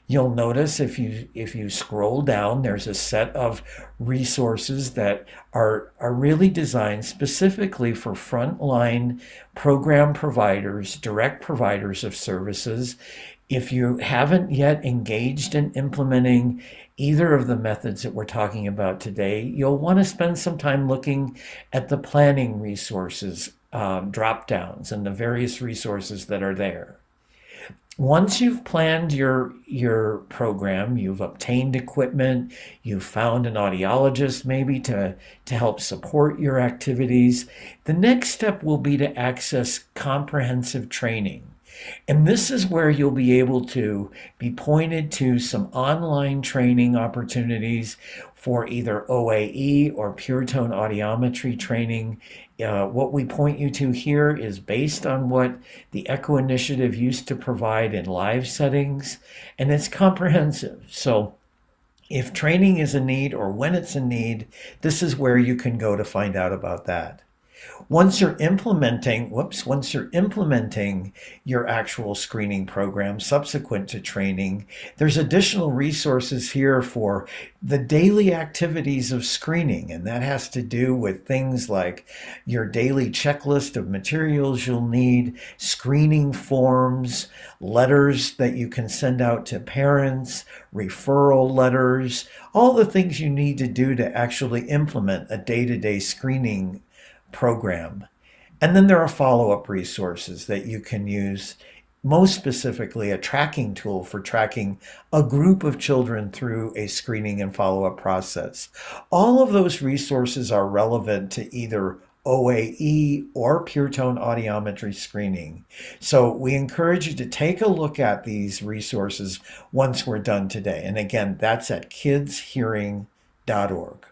You'll notice if you scroll down, there's a set of resources that are really designed specifically for frontline program providers, direct providers of services. If you haven't yet engaged in implementing either of the methods that we're talking about today, you'll want to spend some time looking at the planning resources, drop downs, and the various resources that are there. Once you've planned your program, you've obtained equipment, you've found an audiologist maybe to help support your activities, the next step will be to access comprehensive training. And this is where you'll be able to be pointed to some online training opportunities for either OAE or pure tone audiometry training. What we point you to here is based on what the ECHO Initiative used to provide in live settings, and it's comprehensive. So if training is a need or when it's a need, this is where you can go to find out about that. Once you're implementing your actual screening program subsequent to training, there's additional resources here for the daily activities of screening, and that has to do with things like your daily checklist of materials you'll need, screening forms, letters that you can send out to parents, referral letters, all the things you need to do to actually implement a day-to-day screening program. And then there are follow-up resources that you can use, most specifically a tracking tool for tracking a group of children through a screening and follow-up process. All of those resources are relevant to either OAE or pure tone audiometry screening. So we encourage you to take a look at these resources once we're done today. And again, that's at kidshearing.org.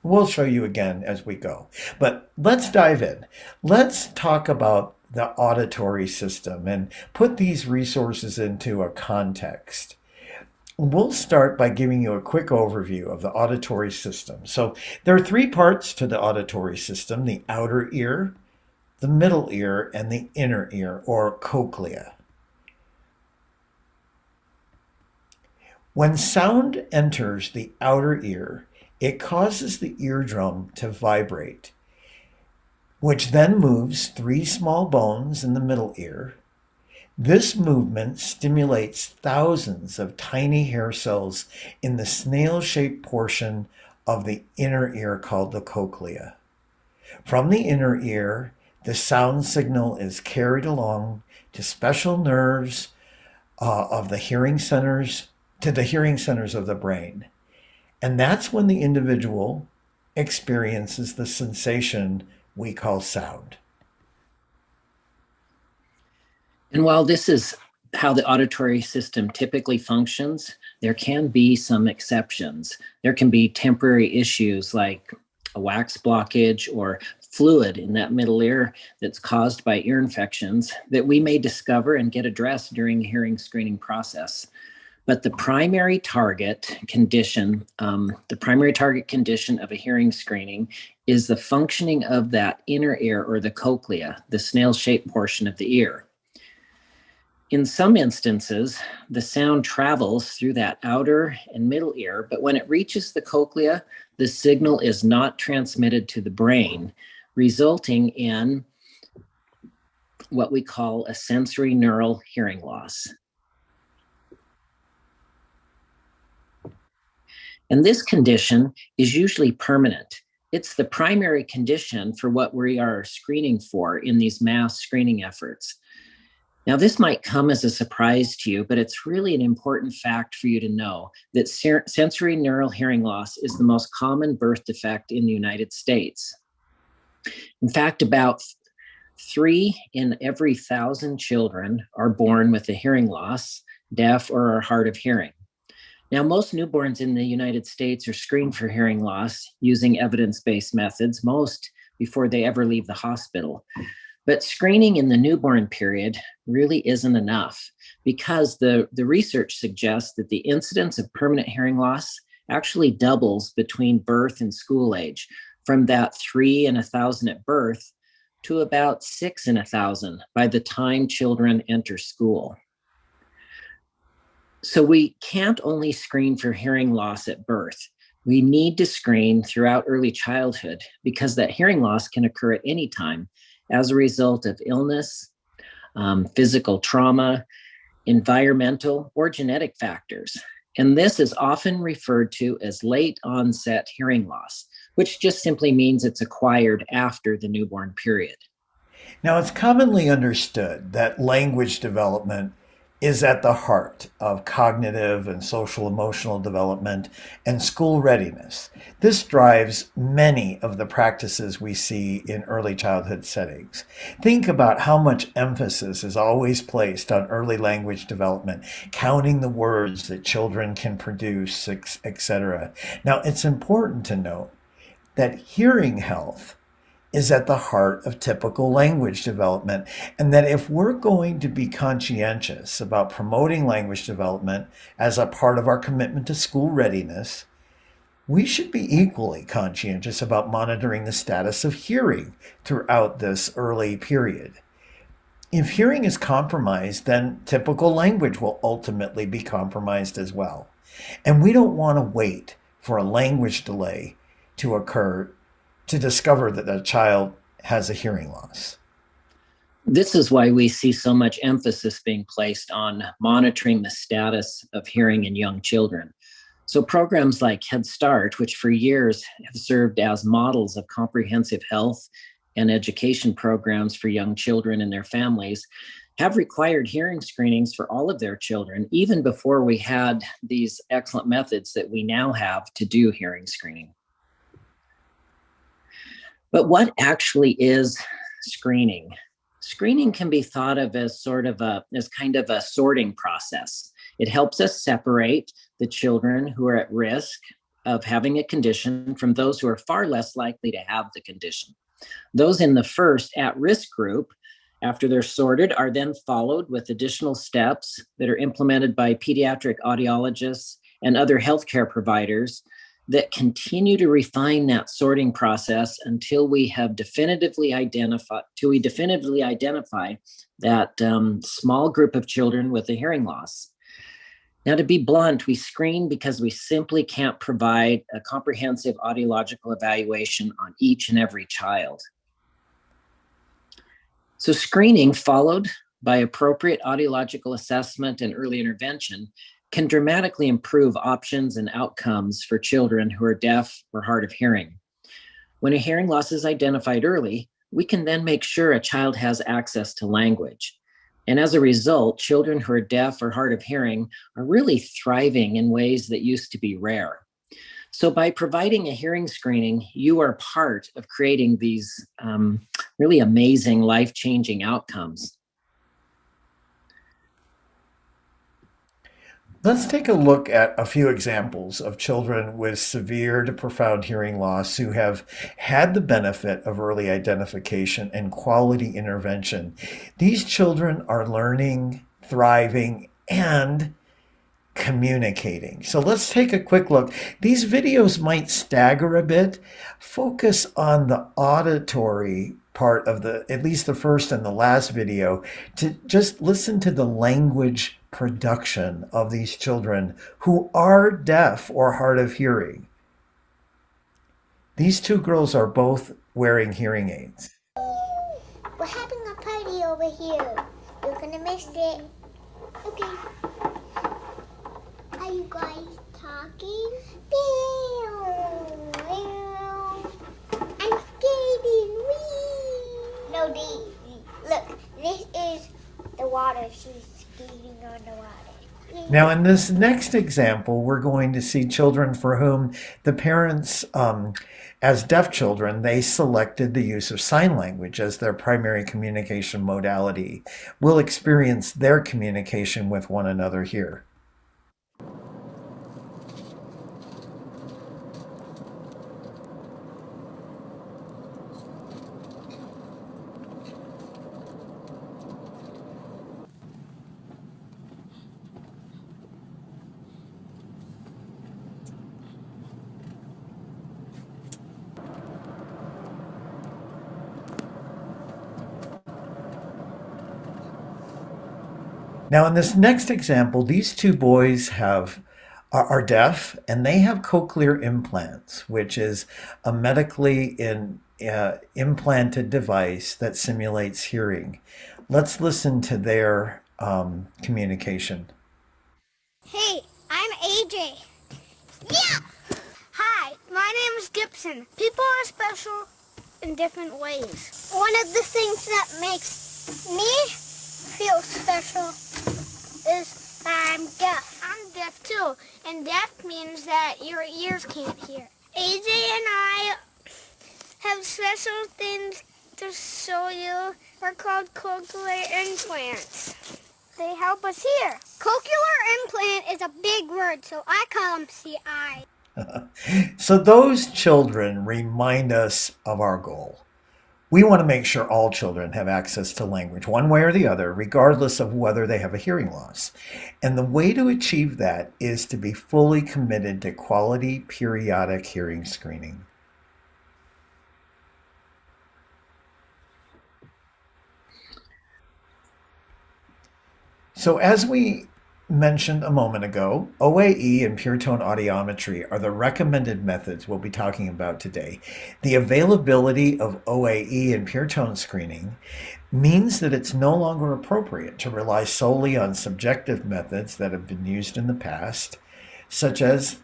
We'll show you again as we go. But let's dive in. Let's talk about the auditory system and put these resources into a context. We'll start by giving you a quick overview of the auditory system. So there are three parts to the auditory system: the outer ear, the middle ear, and the inner ear, or cochlea. When sound enters the outer ear, it causes the eardrum to vibrate, which then moves 3 small bones in the middle ear. This movement stimulates thousands of tiny hair cells in the snail-shaped portion of the inner ear called the cochlea. From the inner ear, the sound signal is carried along to special nerves of the hearing centers, to the hearing centers of the brain. And that's when the individual experiences the sensation we call sound. And while this is how the auditory system typically functions, there can be some exceptions. There can be temporary issues like a wax blockage or fluid in that middle ear that's caused by ear infections that we may discover and get addressed during the hearing screening process. But the primary target condition of a hearing screening is the functioning of that inner ear, or the cochlea, the snail-shaped portion of the ear. In some instances, the sound travels through that outer and middle ear, but when it reaches the cochlea, the signal is not transmitted to the brain, resulting in what we call a sensory neural hearing loss. And this condition is usually permanent. It's the primary condition for what we are screening for in these mass screening efforts. Now, this might come as a surprise to you, but it's really an important fact for you to know that sensory neural hearing loss is the most common birth defect in the United States. In fact, about 3 in every 1,000 children are born with a hearing loss, deaf, or are hard of hearing. Now, most newborns in the United States are screened for hearing loss using evidence-based methods, most before they ever leave the hospital. But screening in the newborn period really isn't enough, because the research suggests that the incidence of permanent hearing loss actually doubles between birth and school age, from that 3 in 1,000 at birth to about 6 in 1,000 by the time children enter school. So we can't only screen for hearing loss at birth. We need to screen throughout early childhood, because that hearing loss can occur at any time as a result of illness, physical trauma, environmental, or genetic factors. And this is often referred to as late onset hearing loss, which just simply means it's acquired after the newborn period. Now, it's commonly understood that language development is at the heart of cognitive and social emotional development and school readiness. This drives many of the practices we see in early childhood settings. Think about how much emphasis is always placed on early language development, counting the words that children can produce, etc. Now, it's important to note that hearing health is at the heart of typical language development, and that if we're going to be conscientious about promoting language development as a part of our commitment to school readiness, we should be equally conscientious about monitoring the status of hearing throughout this early period. If hearing is compromised, then typical language will ultimately be compromised as well. And we don't want to wait for a language delay to occur to discover that a child has a hearing loss. This is why we see so much emphasis being placed on monitoring the status of hearing in young children. So programs like Head Start, which for years have served as models of comprehensive health and education programs for young children and their families, have required hearing screenings for all of their children, even before we had these excellent methods that we now have to do hearing screening. But what actually is screening? Screening can be thought of as kind of a sorting process. It helps us separate the children who are at risk of having a condition from those who are far less likely to have the condition. Those in the first at-risk group, after they're sorted, are then followed with additional steps that are implemented by pediatric audiologists and other healthcare providers that continue to refine that sorting process until we have definitively identify that small group of children with a hearing loss. Now, to be blunt, we screen because we simply can't provide a comprehensive audiological evaluation on each and every child. So screening, followed by appropriate audiological assessment and early intervention, can dramatically improve options and outcomes for children who are deaf or hard of hearing. When a hearing loss is identified early, we can then make sure a child has access to language. And as a result, children who are deaf or hard of hearing are really thriving in ways that used to be rare. So by providing a hearing screening, you are part of creating these really amazing, life-changing outcomes. Let's take a look at a few examples of children with severe to profound hearing loss who have had the benefit of early identification and quality intervention. These children are learning, thriving, and communicating. So let's take a quick look. These videos might stagger a bit. Focus on the auditory part of at least the first and the last video, to just listen to the language production of these children who are deaf or hard of hearing. These two girls are both wearing hearing aids. We're having a party over here. You're gonna miss it. Okay. Are you guys talking? I'm skating. Whee! No, Daisy. Look, this is the water. She's skating on the water. Now, in this next example, we're going to see children for whom the parents, as deaf children, they selected the use of sign language as their primary communication modality. We'll experience their communication with one another here. Now, in this next example, these two boys are deaf, and they have cochlear implants, which is a medically implanted device that simulates hearing. Let's listen to their communication. Hey, I'm AJ. Yeah! Hi, my name is Gibson. People are special in different ways. One of the things that makes me feel special is that I'm deaf. I'm deaf too, and deaf means that your ears can't hear. AJ and I have special things to show you. They're called cochlear implants. They help us hear. Cochlear implant is a big word, so I call them CI. So those children remind us of our goal. We want to make sure all children have access to language, one way or the other, regardless of whether they have a hearing loss. And the way to achieve that is to be fully committed to quality periodic hearing screening. So as we mentioned a moment ago, OAE and pure tone audiometry are the recommended methods we'll be talking about today. The availability of OAE and pure tone screening means that it's no longer appropriate to rely solely on subjective methods that have been used in the past, such as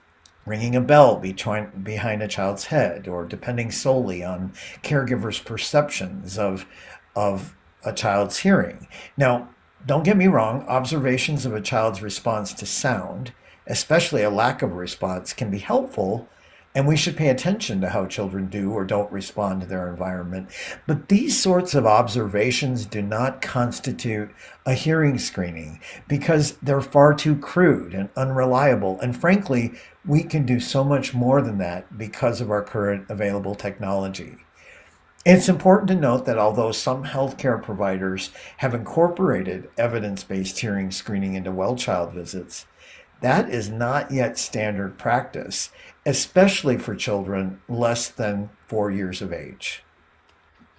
ringing a bell behind a child's head, or depending solely on caregivers' perceptions of a child's hearing. Now, don't get me wrong, observations of a child's response to sound, especially a lack of response, can be helpful, and we should pay attention to how children do or don't respond to their environment. But these sorts of observations do not constitute a hearing screening because they're far too crude and unreliable. And frankly, we can do so much more than that because of our current available technology. It's important to note that although some healthcare providers have incorporated evidence-based hearing screening into well child visits, that is not yet standard practice, especially for children less than 4 years of age.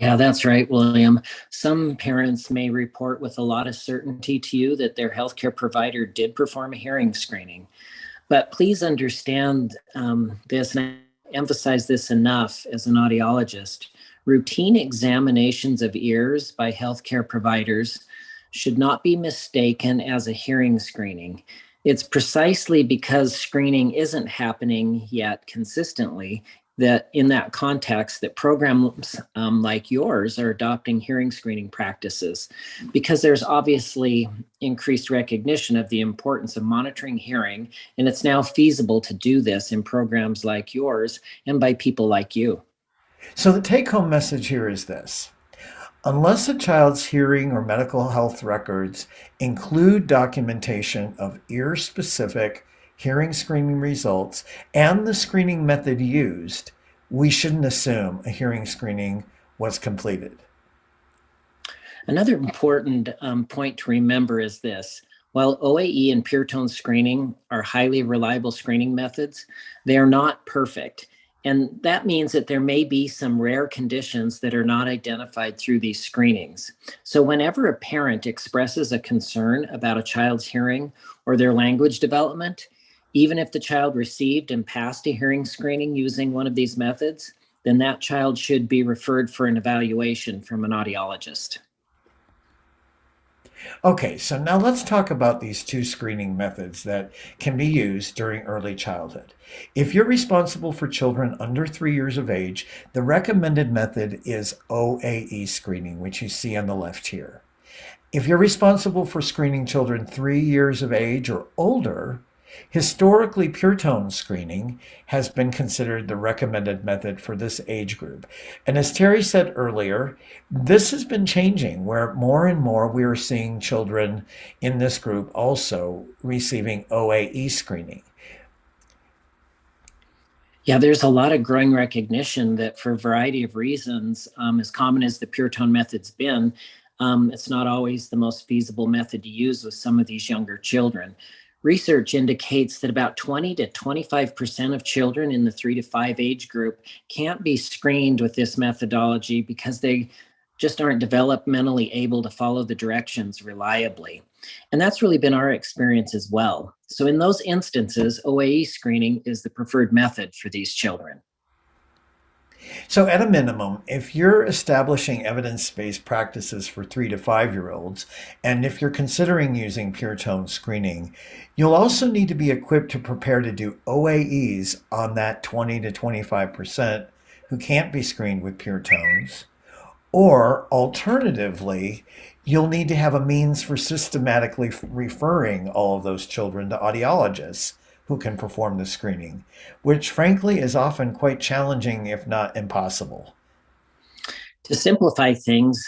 Yeah, that's right, William. Some parents may report with a lot of certainty to you that their healthcare provider did perform a hearing screening. But please understand this, and I emphasize this enough as an audiologist. Routine examinations of ears by healthcare providers should not be mistaken as a hearing screening. It's precisely because screening isn't happening yet consistently that in that context that programs like yours are adopting hearing screening practices, because there's obviously increased recognition of the importance of monitoring hearing, and it's now feasible to do this in programs like yours and by people like you. So the take-home message here is this. Unless a child's hearing or medical health records include documentation of ear-specific hearing screening results and the screening method used, we shouldn't assume a hearing screening was completed. Another important point to remember is this. While OAE and pure tone screening are highly reliable screening methods, they are not perfect. And that means that there may be some rare conditions that are not identified through these screenings. So whenever a parent expresses a concern about a child's hearing or their language development, even if the child received and passed a hearing screening using one of these methods, then that child should be referred for an evaluation from an audiologist. Okay, so now let's talk about these two screening methods that can be used during early childhood. If you're responsible for children under 3 years of age, the recommended method is OAE screening, which you see on the left here. If you're responsible for screening children 3 years of age or older, historically pure tone screening has been considered the recommended method for this age group. And as Terry said earlier, this has been changing where more and more we are seeing children in this group also receiving OAE screening. Yeah, there's a lot of growing recognition that for a variety of reasons, as common as the pure tone method's been, it's not always the most feasible method to use with some of these younger children. Research indicates that about 20 to 25% of children in the 3 to 5 age group can't be screened with this methodology because they just aren't developmentally able to follow the directions reliably. And that's really been our experience as well. So in those instances, OAE screening is the preferred method for these children. So at a minimum, if you're establishing evidence-based practices for 3 to 5-year-olds, and if you're considering using pure tone screening, you'll also need to be equipped to prepare to do OAEs on that 20 to 25% who can't be screened with pure tones. Or alternatively, you'll need to have a means for systematically referring all of those children to audiologists who can perform the screening, which frankly is often quite challenging, if not impossible. To simplify things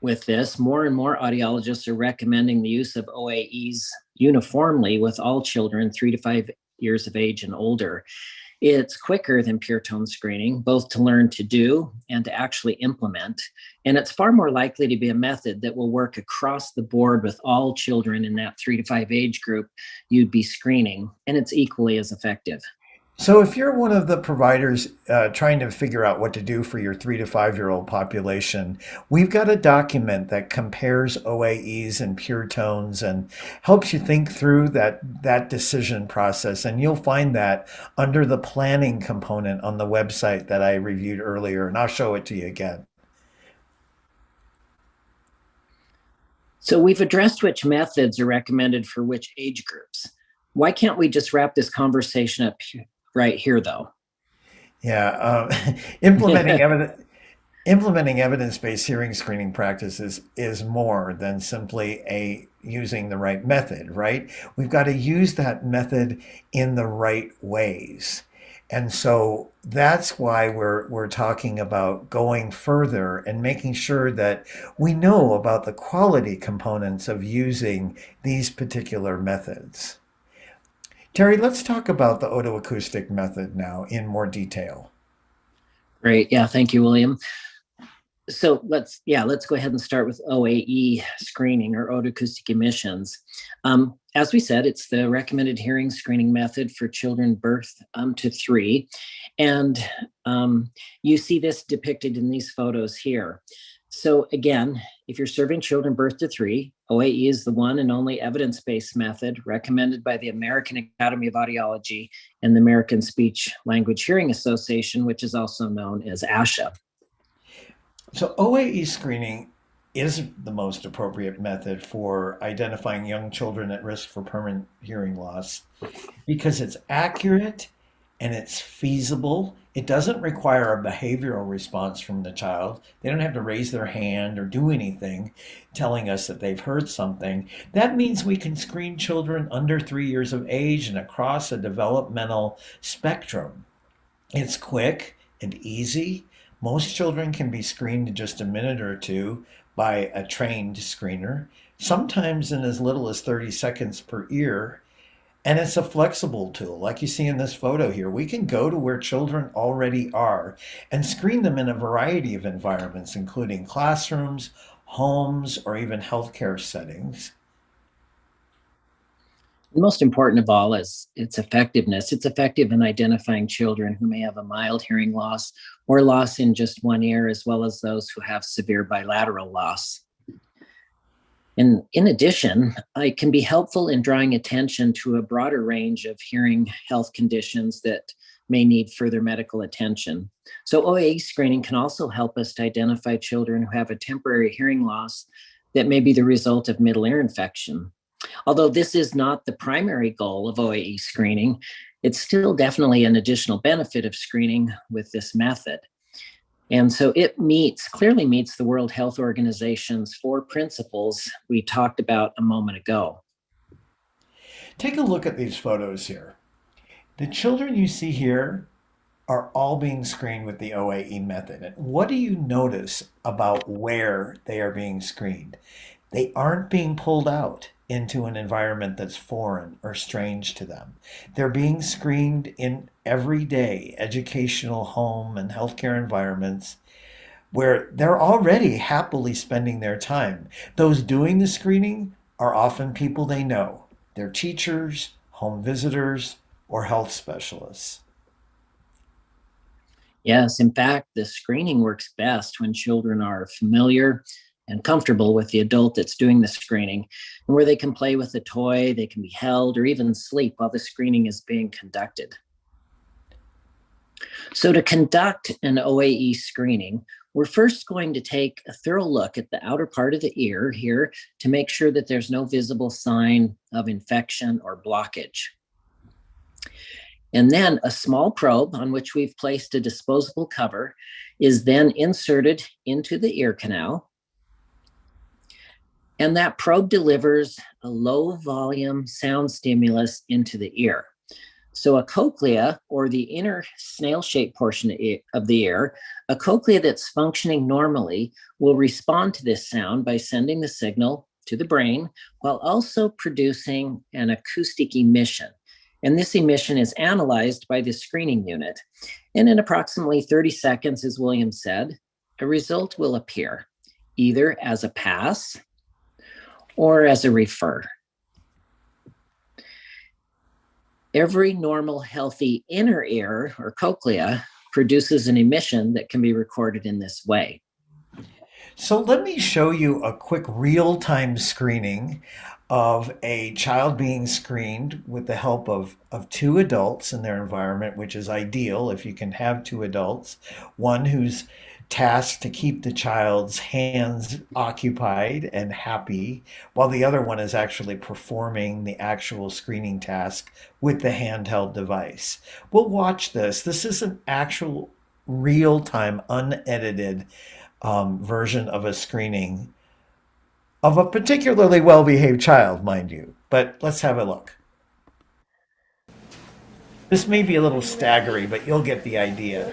with this, more and more audiologists are recommending the use of OAEs uniformly with all children 3 to 5 years of age and older. It's quicker than pure tone screening, both to learn to do and to actually implement. And it's far more likely to be a method that will work across the board with all children in that 3 to 5 age group you'd be screening, and it's equally as effective. So if you're one of the providers trying to figure out what to do for your 3 to 5-year-old population, we've got a document that compares OAEs and pure tones and helps you think through that decision process. And you'll find that under the planning component on the website that I reviewed earlier, and I'll show it to you again. So we've addressed which methods are recommended for which age groups. Why can't we just wrap this conversation up right here, though? Yeah, implementing evidence-based hearing screening practices is more than simply using the right method, right? We've got to use that method in the right ways. And so that's why we're talking about going further and making sure that we know about the quality components of using these particular methods. Terry, let's talk about the otoacoustic method now in more detail. Great. Yeah, thank you, William. So let's go ahead and start with OAE screening, or otoacoustic emissions. As we said, it's the recommended hearing screening method for children birth to 3. And you see this depicted in these photos here. So again, if you're serving children birth to 3, OAE is the one and only evidence-based method recommended by the American Academy of Audiology and the American Speech Language Hearing Association, which is also known as ASHA. So OAE screening is the most appropriate method for identifying young children at risk for permanent hearing loss because it's accurate and it's feasible. It doesn't require a behavioral response from the child. They don't have to raise their hand or do anything telling us that they've heard something. That means we can screen children under 3 years of age and across a developmental spectrum. It's quick and easy. Most children can be screened in just a minute or 2 by a trained screener, sometimes in as little as 30 seconds per ear. And it's a flexible tool. Like you see in this photo here, we can go to where children already are and screen them in a variety of environments, including classrooms, homes, or even healthcare settings. Most important of all is its effectiveness. It's effective in identifying children who may have a mild hearing loss or loss in just one ear, as well as those who have severe bilateral loss. And in addition, it can be helpful in drawing attention to a broader range of hearing health conditions that may need further medical attention. So OAE screening can also help us to identify children who have a temporary hearing loss that may be the result of middle ear infection. Although this is not the primary goal of OAE screening, it's still definitely an additional benefit of screening with this method. And so it clearly meets the World Health Organization's 4 principles we talked about a moment ago. Take a look at these photos here. The children you see here are all being screened with the OAE method. And what do you notice about where they are being screened? They aren't being pulled out into an environment that's foreign or strange to them. They're being screened in everyday educational home and healthcare environments where they're already happily spending their time. Those doing the screening are often people they know. They're teachers, home visitors, or health specialists. Yes, in fact, the screening works best when children are familiar and comfortable with the adult that's doing the screening, and where they can play with the toy, they can be held, or even sleep while the screening is being conducted. So to conduct an OAE screening, we're first going to take a thorough look at the outer part of the ear here to make sure that there's no visible sign of infection or blockage. And then a small probe on which we've placed a disposable cover is then inserted into the ear canal. And that probe delivers a low volume sound stimulus into the ear. So a cochlea, or the inner snail-shaped portion of the ear, a cochlea that's functioning normally will respond to this sound by sending the signal to the brain while also producing an acoustic emission. And this emission is analyzed by the screening unit. And in approximately 30 seconds, as William said, a result will appear, either as a pass or as a refer. Every normal, healthy inner ear, or cochlea, produces an emission that can be recorded in this way. So let me show you a quick real-time screening of a child being screened with the help of 2 adults in their environment, which is ideal if you can have 2 adults, one who's tasked to keep the child's hands occupied and happy, while the other one is actually performing the actual screening task with the handheld device. We'll watch this. This is an actual real-time, unedited version of a screening of a particularly well-behaved child, mind you. But let's have a look. This may be a little staggery, but you'll get the idea.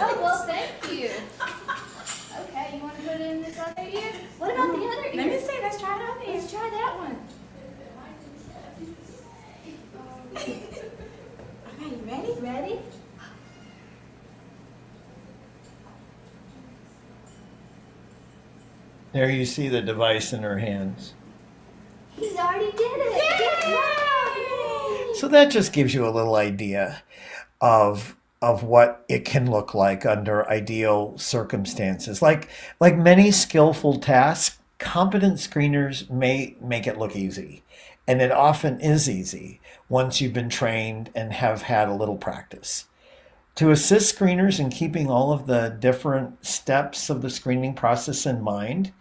Oh, well, thank you. You ready? There you see the device in her hands. He's already did it. Yay! So that just gives you a little idea of what it can look like under ideal circumstances. Like many skillful tasks, competent screeners may make it look easy. And it often is easy once you've been trained and have had a little practice. To assist screeners in keeping all of the different steps of the screening process in mind,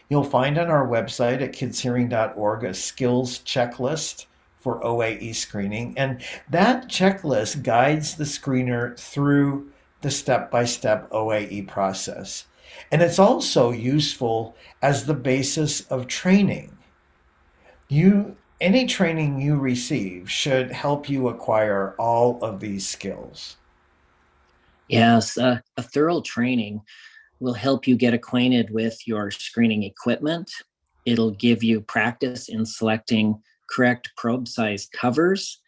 you'll find on our website at kidshearing.org a skills checklist for OAE screening. And that checklist guides the screener through the step-by-step OAE process. And it's also useful as the basis of training. Any training you receive should help you acquire all of these skills. Yes, a thorough training will help you get acquainted with your screening equipment. It'll give you practice in selecting correct probe size covers,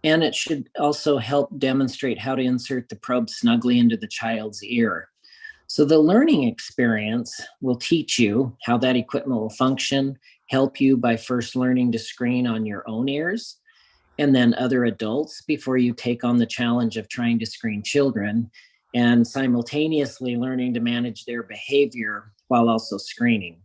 and it should also help demonstrate how to insert the probe snugly into the child's ear. So the learning experience will teach you how that equipment will function, help you by first learning to screen on your own ears and then other adults before you take on the challenge of trying to screen children, and simultaneously learning to manage their behavior while also screening.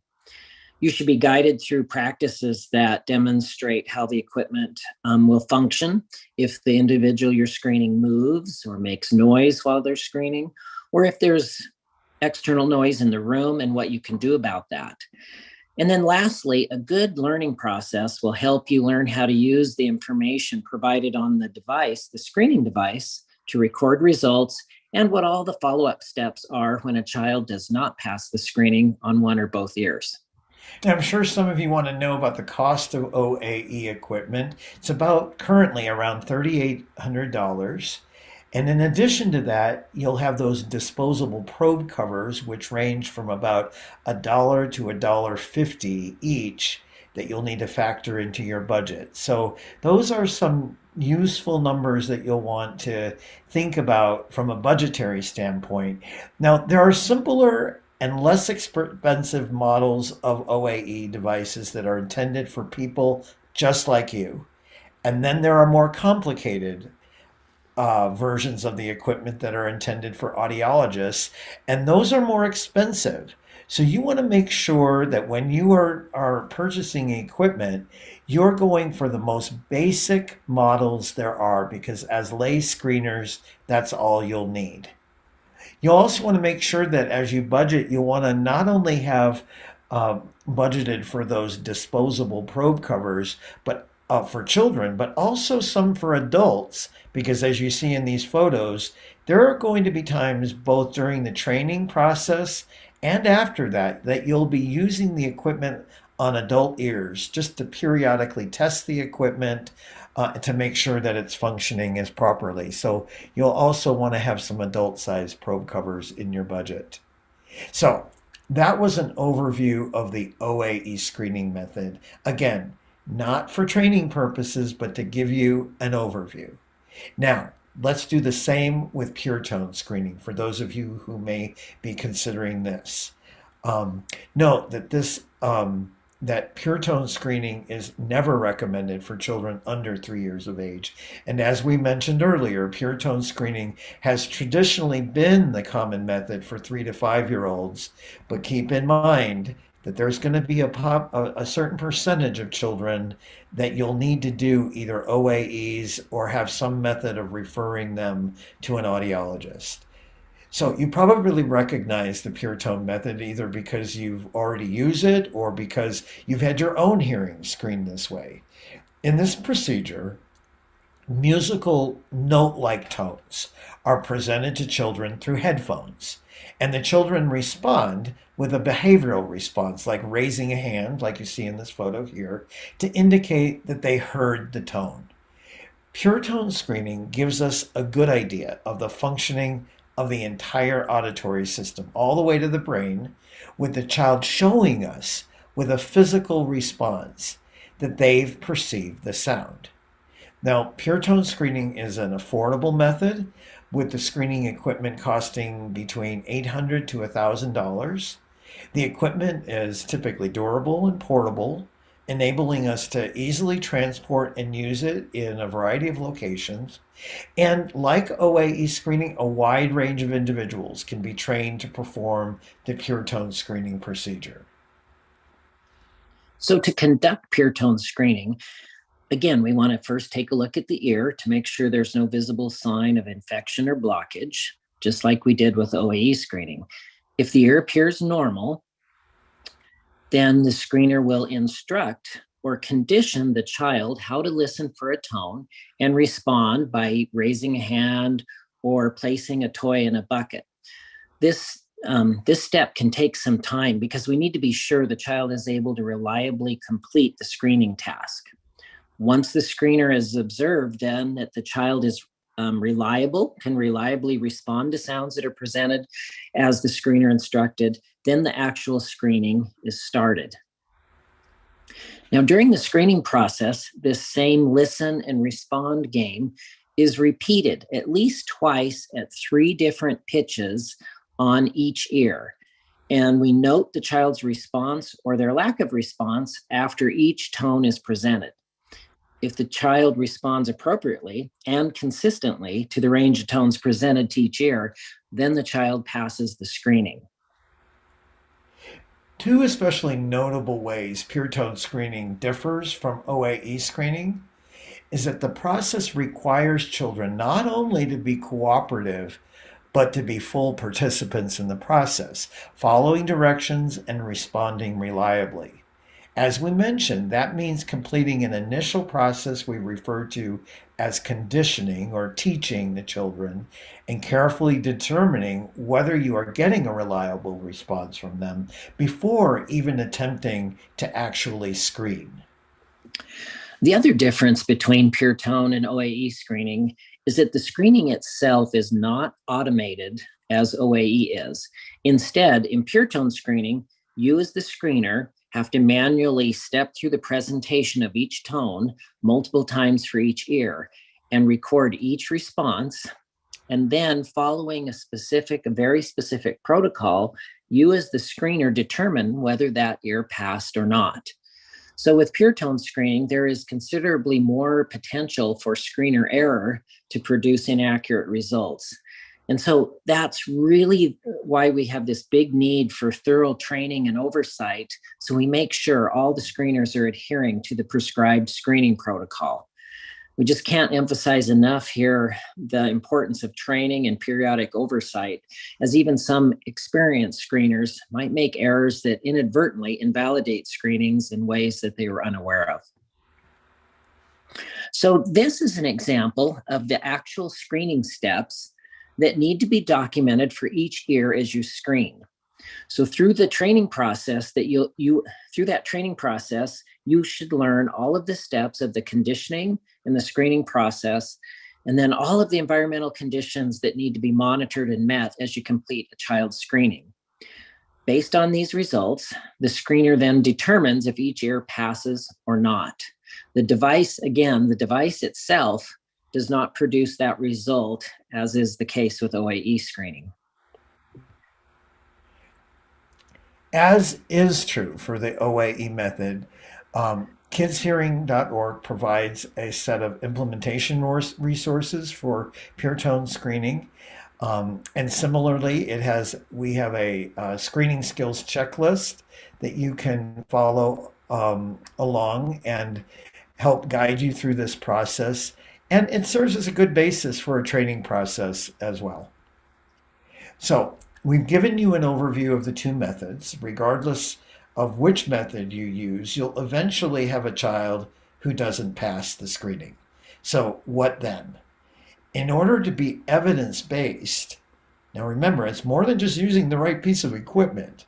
You should be guided through practices that demonstrate how the equipment will function if the individual you're screening moves or makes noise while they're screening, or if there's external noise in the room and what you can do about that. And then lastly, a good learning process will help you learn how to use the information provided on the device, the screening device, to record results and what all the follow-up steps are when a child does not pass the screening on one or both ears. Now, I'm sure some of you want to know about the cost of OAE equipment. It's about currently around $3,800. And in addition to that, you'll have those disposable probe covers, which range from about $1 to $1.50 each, that you'll need to factor into your budget. So those are some useful numbers that you'll want to think about from a budgetary standpoint. Now, there are simpler and less expensive models of OAE devices that are intended for people just like you. And then there are more complicated versions of the equipment that are intended for audiologists, and those are more expensive. So you want to make sure that when you are purchasing equipment, you're going for the most basic models there are, because as lay screeners, that's all you'll need. You also want to make sure that as you budget, you want to not only have budgeted for those disposable probe covers, but for children, but also some for adults, because as you see in these photos, there are going to be times both during the training process and after that you'll be using the equipment on adult ears just to periodically test the equipment to make sure that it's functioning as properly. So you'll also want to have some adult-sized probe covers in your budget. So that was an overview of the OAE screening method. Again, not for training purposes, but to give you an overview. Now, let's do the same with pure tone screening for those of you who may be considering this. Note that that pure tone screening is never recommended for children under 3 years of age. And as we mentioned earlier, pure tone screening has traditionally been the common method for 3 to 5 year olds, but keep in mind that there's going to be a certain percentage of children that you'll need to do either OAEs or have some method of referring them to an audiologist. So you probably recognize the pure tone method either because you've already used it or because you've had your own hearing screened this way. In this procedure, musical note-like tones are presented to children through headphones, and the children respond with a behavioral response, like raising a hand, like you see in this photo here, to indicate that they heard the tone. Pure tone screening gives us a good idea of the functioning of the entire auditory system, all the way to the brain, with the child showing us with a physical response that they've perceived the sound. Now, pure tone screening is an affordable method with the screening equipment costing between $800 to $1,000. The equipment is typically durable and portable, enabling us to easily transport and use it in a variety of locations. And like OAE screening, a wide range of individuals can be trained to perform the pure tone screening procedure. So to conduct pure tone screening, again, we want to first take a look at the ear to make sure there's no visible sign of infection or blockage, just like we did with OAE screening. If the ear appears normal, then the screener will instruct or condition the child how to listen for a tone and respond by raising a hand or placing a toy in a bucket. This step can take some time because we need to be sure the child is able to reliably complete the screening task. Once the screener is observed, then that the child is can reliably respond to sounds that are presented as the screener instructed, then the actual screening is started. Now, during the screening process, this same listen and respond game is repeated at least twice at 3 different pitches on each ear. And we note the child's response or their lack of response after each tone is presented. If the child responds appropriately and consistently to the range of tones presented to each ear, then the child passes the screening. 2 especially notable ways pure tone screening differs from OAE screening is that the process requires children not only to be cooperative, but to be full participants in the process, following directions and responding reliably. As we mentioned, that means completing an initial process we refer to as conditioning or teaching the children and carefully determining whether you are getting a reliable response from them before even attempting to actually screen. The other difference between pure tone and OAE screening is that the screening itself is not automated as OAE is. Instead, in pure tone screening, you as the screener have to manually step through the presentation of each tone multiple times for each ear and record each response. And then following a very specific protocol, you as the screener determine whether that ear passed or not. So with pure tone screening, there is considerably more potential for screener error to produce inaccurate results. And so that's really why we have this big need for thorough training and oversight, so we make sure all the screeners are adhering to the prescribed screening protocol. We just can't emphasize enough here the importance of training and periodic oversight, as even some experienced screeners might make errors that inadvertently invalidate screenings in ways that they were unaware of. So this is an example of the actual screening steps that need to be documented for each ear as you screen. So through the training process you should learn all of the steps of the conditioning and the screening process, and then all of the environmental conditions that need to be monitored and met as you complete a child's screening. Based on these results, the screener then determines if each ear passes or not. The device itself does not produce that result, as is the case with OAE screening. As is true for the OAE method, kidshearing.org provides a set of implementation resources for pure tone screening. And similarly, we have a screening skills checklist that you can follow along and help guide you through this process. And it serves as a good basis for a training process as well. So we've given you an overview of the 2 methods. Regardless of which method you use, you'll eventually have a child who doesn't pass the screening. So what then? In order to be evidence-based, now remember, it's more than just using the right piece of equipment.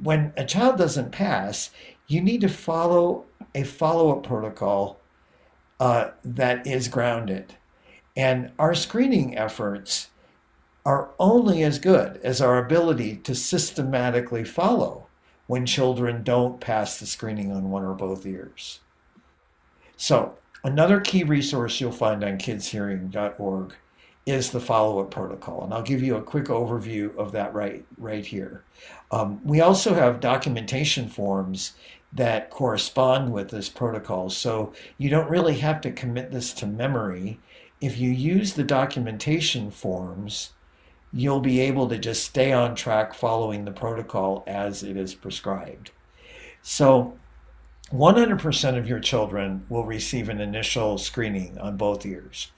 When a child doesn't pass, you need to follow a follow-up protocol that is grounded. And our screening efforts are only as good as our ability to systematically follow when children don't pass the screening on one or both ears. So Another key resource you'll find on kidshearing.org is the follow-up protocol, and I'll give you a quick overview of that right here. We also have documentation forms that correspond with this protocol, so you don't really have to commit this to memory. If you use the documentation forms, you'll be able to just stay on track following the protocol as it is prescribed. So 100% of your children will receive an initial screening on both ears.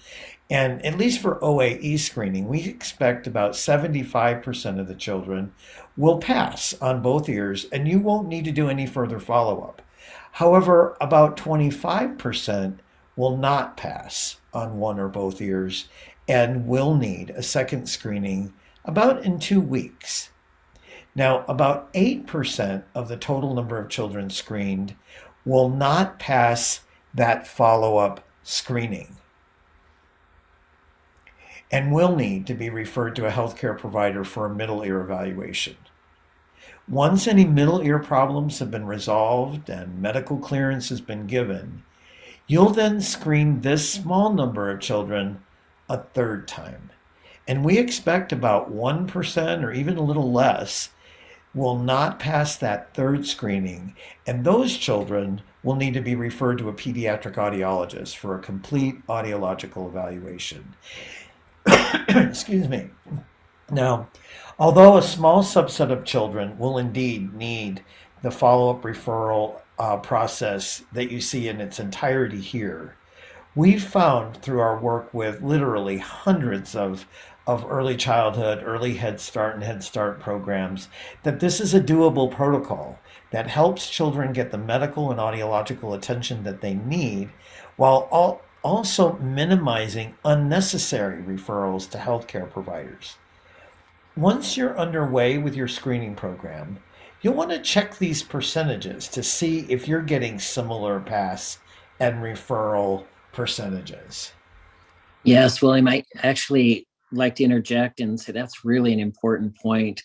And at least for OAE screening, we expect about 75% of the children will pass on both ears, and you won't need to do any further follow-up. However, about 25% will not pass on one or both ears and will need a second screening about in 2 weeks. Now, about 8% of the total number of children screened will not pass that follow-up screening and will need to be referred to a healthcare provider for a middle ear evaluation. Once any middle ear problems have been resolved and medical clearance has been given, you'll then screen this small number of children a third time. And we expect about 1% or even a little less will not pass that third screening, and those children will need to be referred to a pediatric audiologist for a complete audiological evaluation. Excuse me. Now, although a small subset of children will indeed need the follow-up referral process that you see in its entirety here, we've found through our work with literally hundreds of early childhood, early Head Start, and Head Start programs that this is a doable protocol that helps children get the medical and audiological attention that they need while also minimizing unnecessary referrals to healthcare providers. Once you're underway with your screening program, you'll want to check these percentages to see if you're getting similar pass and referral percentages. Yes, well, I might actually like to interject and say that's really an important point.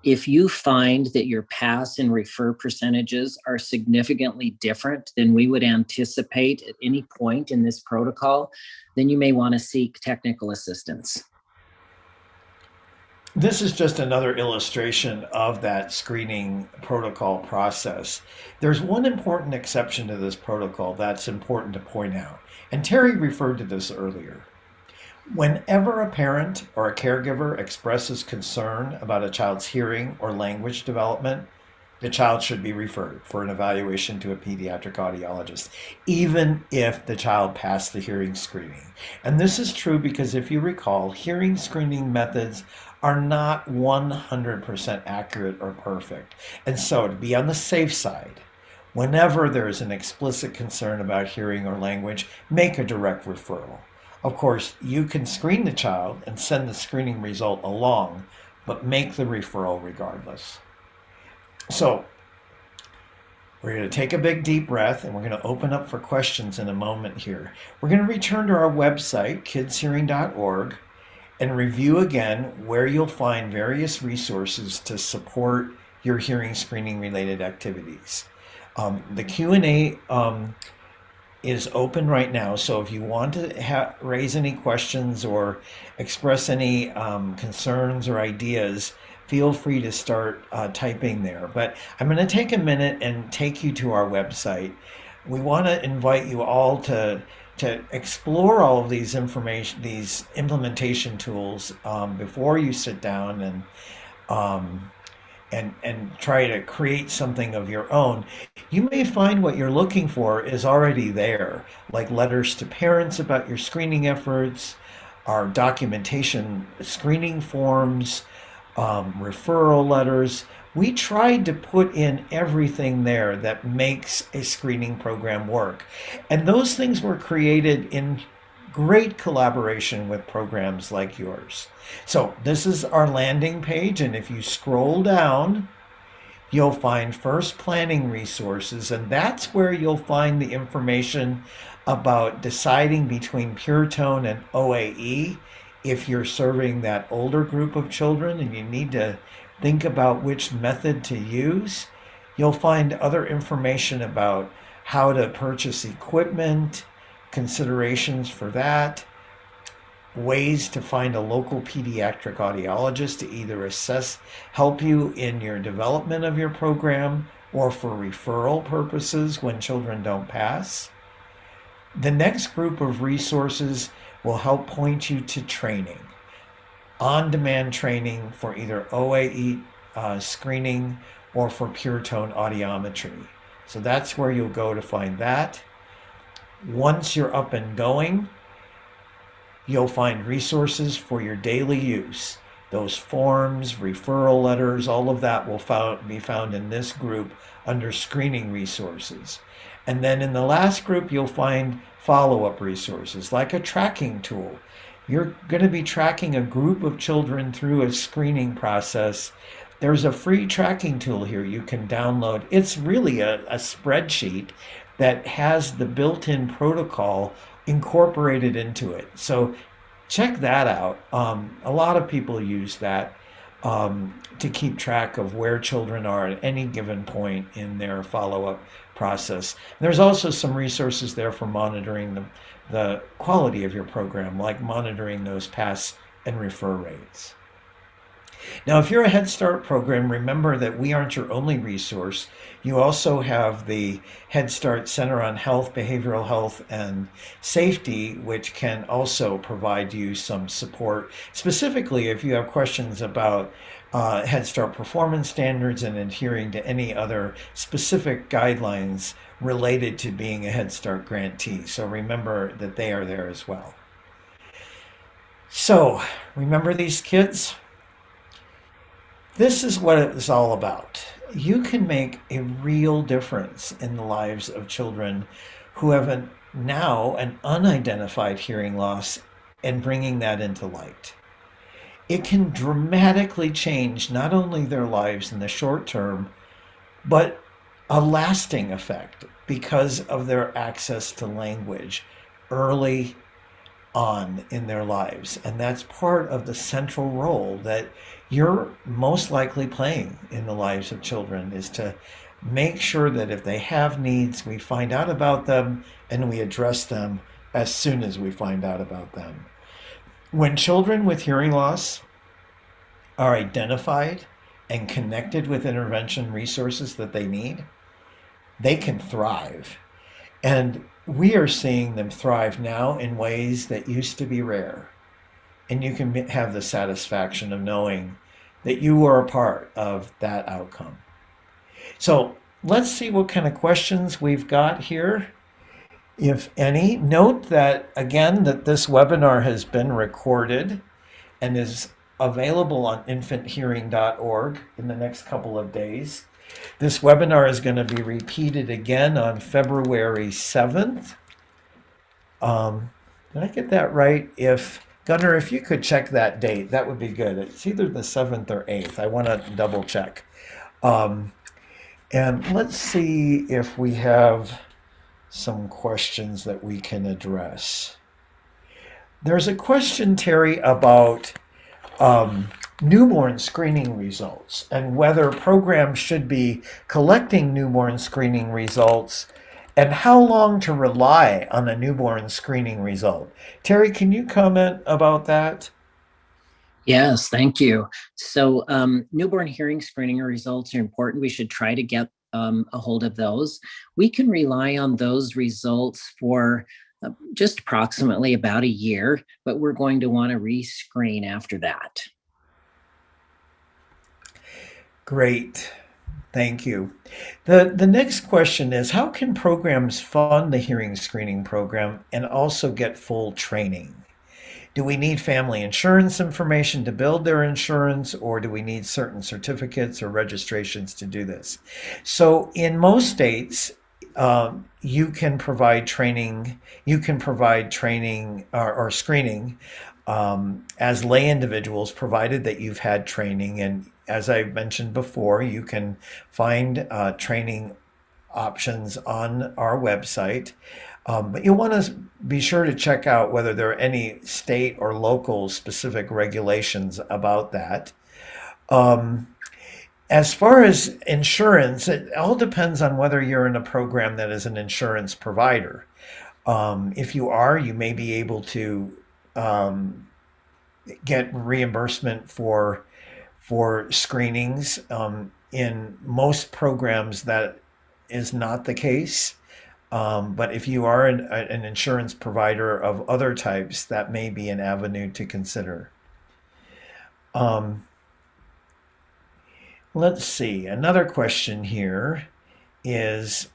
If you find that your pass and refer percentages are significantly different than we would anticipate at any point in this protocol, then you may want to seek technical assistance. This is just another illustration of that screening protocol process. There's one important exception to this protocol that's important to point out, and Terry referred to this earlier. Whenever a parent or a caregiver expresses concern about a child's hearing or language development, the child should be referred for an evaluation to a pediatric audiologist, even if the child passed the hearing screening. And this is true because if you recall, hearing screening methods are not 100% accurate or perfect. And so to be on the safe side, whenever there is an explicit concern about hearing or language, make a direct referral. Of course, you can screen the child and send the screening result along, but make the referral regardless. So we're going to take a big deep breath and we're going to open up for questions in a moment here. We're going to return to our website, kidshearing.org, and review again where you'll find various resources to support your hearing screening related activities. The Q&A is open right now, so if you want to raise any questions or express any concerns or ideas, feel free to start typing there. But I'm going to take a minute and take you to our website. We want to invite you all to explore all of these implementation tools before you sit down and try to create something of your own. You may find what you're looking for is already there, like letters to parents about your screening efforts, our documentation screening forms, referral letters. We tried to put in everything there that makes a screening program work. And those things were created in great collaboration with programs like yours. So this is our landing page, and if you scroll down, you'll find first planning resources, and that's where you'll find the information about deciding between Pure Tone and OAE if you're serving that older group of children and you need to think about which method to use. You'll find other information about how to purchase equipment, considerations for that, ways to find a local pediatric audiologist to either help you in your development of your program or for referral purposes when children don't pass. The next group of resources will help point you to training, on-demand training for either OAE screening or for pure tone audiometry. So that's where you'll go to find that. Once you're up and going, you'll find resources for your daily use. Those forms, referral letters, all of that will be found in this group under screening resources. And then in the last group, you'll find follow-up resources like a tracking tool. You're going to be tracking a group of children through a screening process. There's a free tracking tool here you can download. It's really a spreadsheet that has the built-in protocol incorporated into it. So check that out. A lot of people use that to keep track of where children are at any given point in their follow-up process. There's also some resources there for monitoring the quality of your program, like monitoring those pass and refer rates. Now, if you're a Head Start program, remember that we aren't your only resource. You also have the Head Start Center on Health, Behavioral Health, and Safety, which can also provide you some support, specifically if you have questions about Head Start performance standards and adhering to any other specific guidelines related to being a Head Start grantee. So remember that they are there as well. So remember these kids? This is what it's all about. You can make a real difference in the lives of children who have now an unidentified hearing loss and bringing that into light. It can dramatically change not only their lives in the short term, but a lasting effect because of their access to language early on in their lives. And that's part of the central role that you're most likely playing in the lives of children, is to make sure that if they have needs, we find out about them and we address them as soon as we find out about them. When children with hearing loss are identified and connected with intervention resources that they need, they can thrive. And we are seeing them thrive now in ways that used to be rare. And you can have the satisfaction of knowing that you were a part of that outcome. So let's see what kind of questions we've got here, if any. Note that, again, that this webinar has been recorded and is available on infanthearing.org in the next couple of days. This webinar is going to be repeated again on February 7th. Did I get that right? Gunnar, if you could check that date, that would be good. It's either the 7th or 8th. I want to double check. And let's see if we have some questions that we can address. There's a question, Terry, about newborn screening results and whether programs should be collecting newborn screening results and how long to rely on a newborn screening result. Terry, can you comment about that? Yes, thank you. So newborn hearing screening results are important. We should try to get a hold of those. We can rely on those results for just approximately about a year, but we're going to want to rescreen after that. Great. Thank you. The next question is, how can programs fund the hearing screening program and also get full training? Do we need family insurance information to build their insurance, or do we need certain certificates or registrations to do this? So in most states, you can provide training. You can provide training or screening as lay individuals, provided that you've had training. And as I mentioned before, you can find training options on our website. But you'll want to be sure to check out whether there are any state or local specific regulations about that. As far as insurance, it all depends on whether you're in a program that is an insurance provider. If you are, you may be able to get reimbursement for screenings. In most programs, that is not the case. But if you are an insurance provider of other types, that may be an avenue to consider. Um, let's see. Another question here is,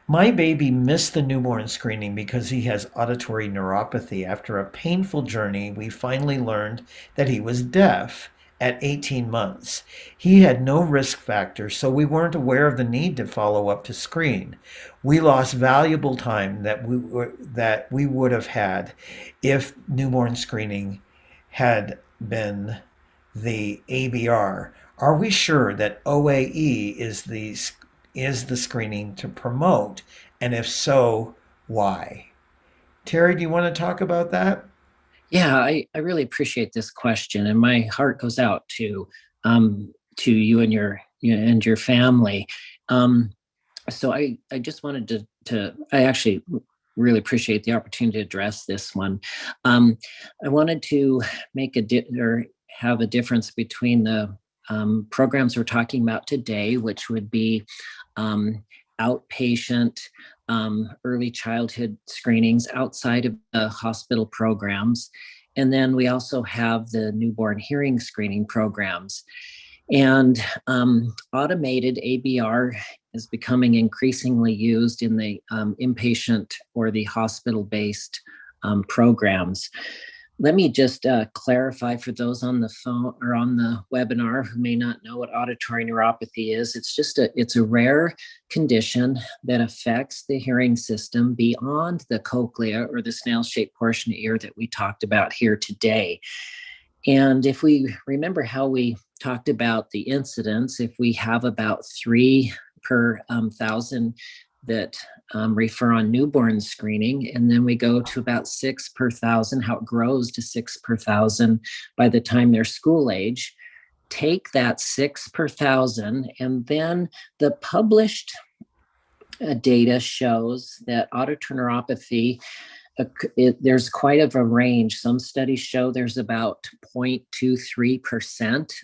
my baby missed the newborn screening because he has auditory neuropathy. After a painful journey, we finally learned that he was deaf at 18 months. He had no risk factors, so we weren't aware of the need to follow up to screen. We lost valuable time that we would have had if newborn screening had been the ABR. Are we sure that OAE is the screening to promote? And if so, why? Terry, do you want to talk about that? Yeah, I really appreciate this question, and my heart goes out to you and your family. So I just wanted to I actually really appreciate the opportunity to address this one. I wanted to make or have a difference between the programs we're talking about today, which would be outpatient early childhood screenings outside of the hospital programs. And then we also have the newborn hearing screening programs. And automated ABR is becoming increasingly used in the inpatient or the hospital-based programs. Let me just clarify for those on the phone or on the webinar who may not know what auditory neuropathy is. It's a rare condition that affects the hearing system beyond the cochlea or the snail-shaped portion of ear that we talked about here today. And if we remember how we talked about the incidence, if we have about 3 per 1,000 that refer on newborn screening, and then we go to about 6 per 1,000, how it grows to 6 per 1,000 by the time they're school age. Take that 6 per 1,000, and then the published data shows that auditory neuropathy, there's quite of a range. Some studies show there's about 0.23%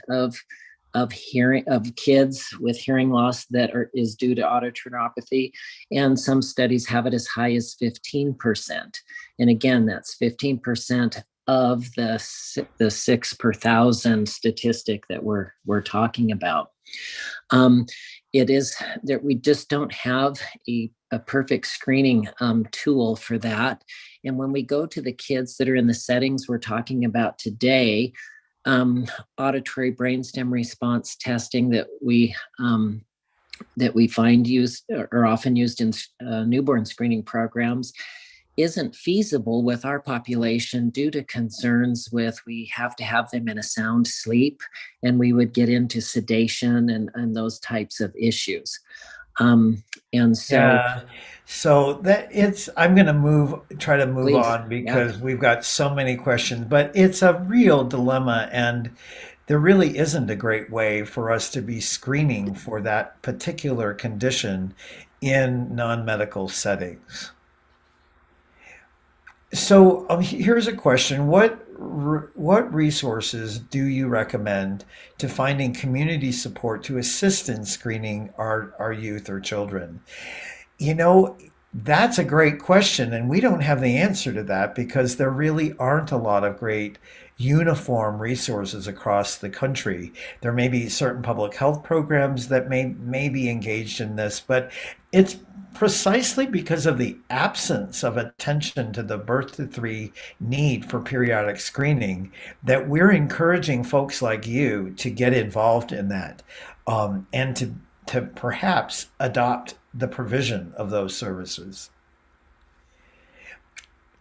of kids with hearing loss that is due to auditory neuropathy, and some studies have it as high as 15%. And again, that's 15% of the 6 per 1,000 statistic that we're talking about. It is that we just don't have a perfect screening tool for that. And when we go to the kids that are in the settings we're talking about today, auditory brainstem response testing that we find used or often used in newborn screening programs isn't feasible with our population due to concerns with we have to have them in a sound sleep, and we would get into sedation and those types of issues. And so, Yeah. So I'm going to try to move Please. on because we've got so many questions, but it's a real dilemma, and there really isn't a great way for us to be screening for that particular condition in non-medical settings. So here's a question: what resources do you recommend to finding community support to assist in screening our youth or children? You know, that's a great question, and we don't have the answer to that because there really aren't a lot of great uniform resources across the country. There may be certain public health programs that may be engaged in this, but it's precisely because of the absence of attention to the birth to 3 need for periodic screening that we're encouraging folks like you to get involved in that, and to perhaps adopt the provision of those services.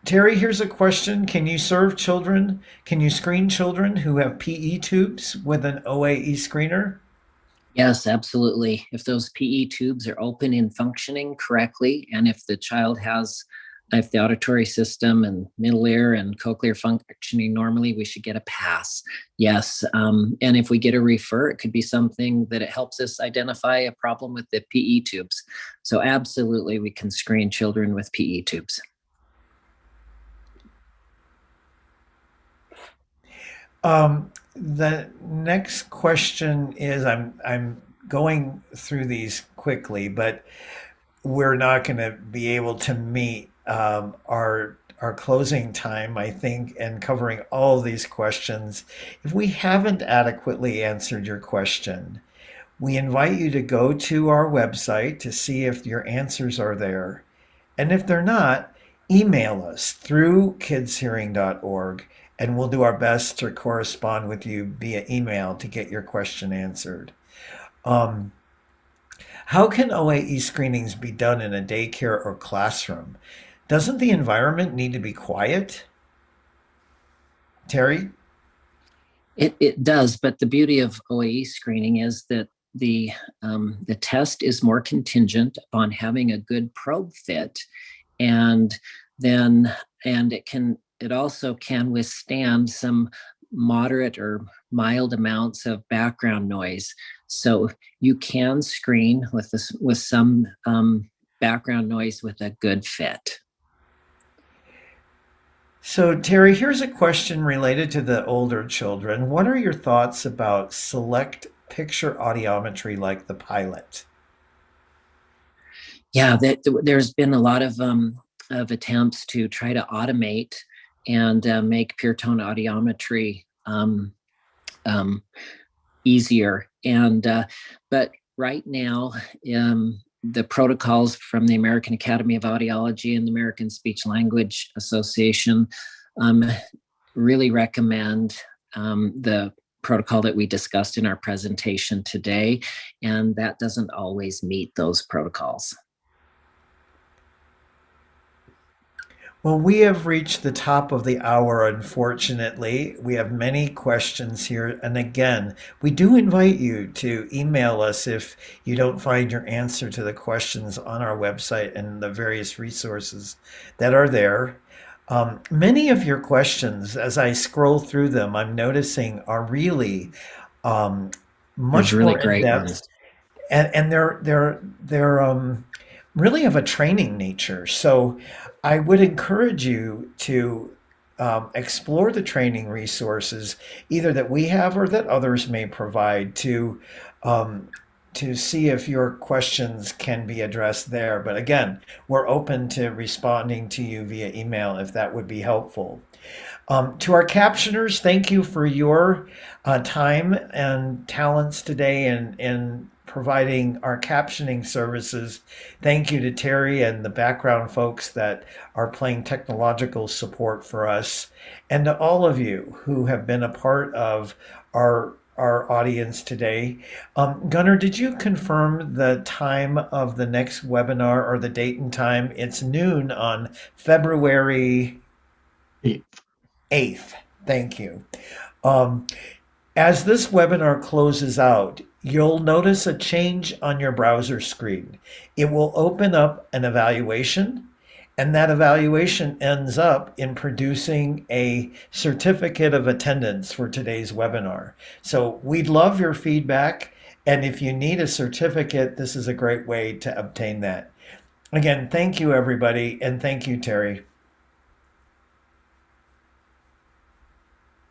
Terry, here's a question. Can you serve children? Can you screen children who have PE tubes with an OAE screener? yes, absolutely. If those PE tubes are open and functioning correctly, and if the auditory system and middle ear and cochlear functioning normally, we should get a pass. Yes. And if we get a refer, it could be something that it helps us identify a problem with the PE tubes. So absolutely, we can screen children with PE tubes. The next question is I'm going through these quickly, but we're not going to be able to meet our closing time, I think, and covering all of these questions. If we haven't adequately answered your question, we invite you to go to our website to see if your answers are there. And if they're not, email us through kidshearing.org and we'll do our best to correspond with you via email to get your question answered. Um, how can OAE screenings be done in a daycare or classroom? Doesn't the environment need to be quiet? Terry? It does, but the beauty of OAE screening is that the test is more contingent on having a good probe fit, and it also can withstand some moderate or mild amounts of background noise. So you can screen with some background noise with a good fit. So, Terry, here's a question related to the older children. What are your thoughts about select picture audiometry like the pilot? Yeah, there's been a lot of attempts to try to automate and make pure tone audiometry easier. But right now, the protocols from the American Academy of Audiology and the American Speech Language Association really recommend the protocol that we discussed in our presentation today, and that doesn't always meet those protocols. Well, we have reached the top of the hour, unfortunately. We have many questions here. And again, we do invite you to email us if you don't find your answer to the questions on our website and the various resources that are there. Many of your questions, as I scroll through them, I'm noticing are really much really more in great depth, ones. and they're really of a training nature. So I would encourage you to explore the training resources, either that we have or that others may provide, to see if your questions can be addressed there. But again, we're open to responding to you via email if that would be helpful. To our captioners, thank you for your time and talents today in providing our captioning services. Thank you to Terry and the background folks that are playing technological support for us, and to all of you who have been a part of our audience today. Gunnar, did you confirm the time of the next webinar or the date and time? It's noon on February 8th. Thank you. As this webinar closes out, you'll notice a change on your browser screen. It will open up an evaluation, and that evaluation ends up in producing a certificate of attendance for today's webinar. So we'd love your feedback, and if you need a certificate, this is a great way to obtain that. Again, thank you, everybody, and thank you, Terry.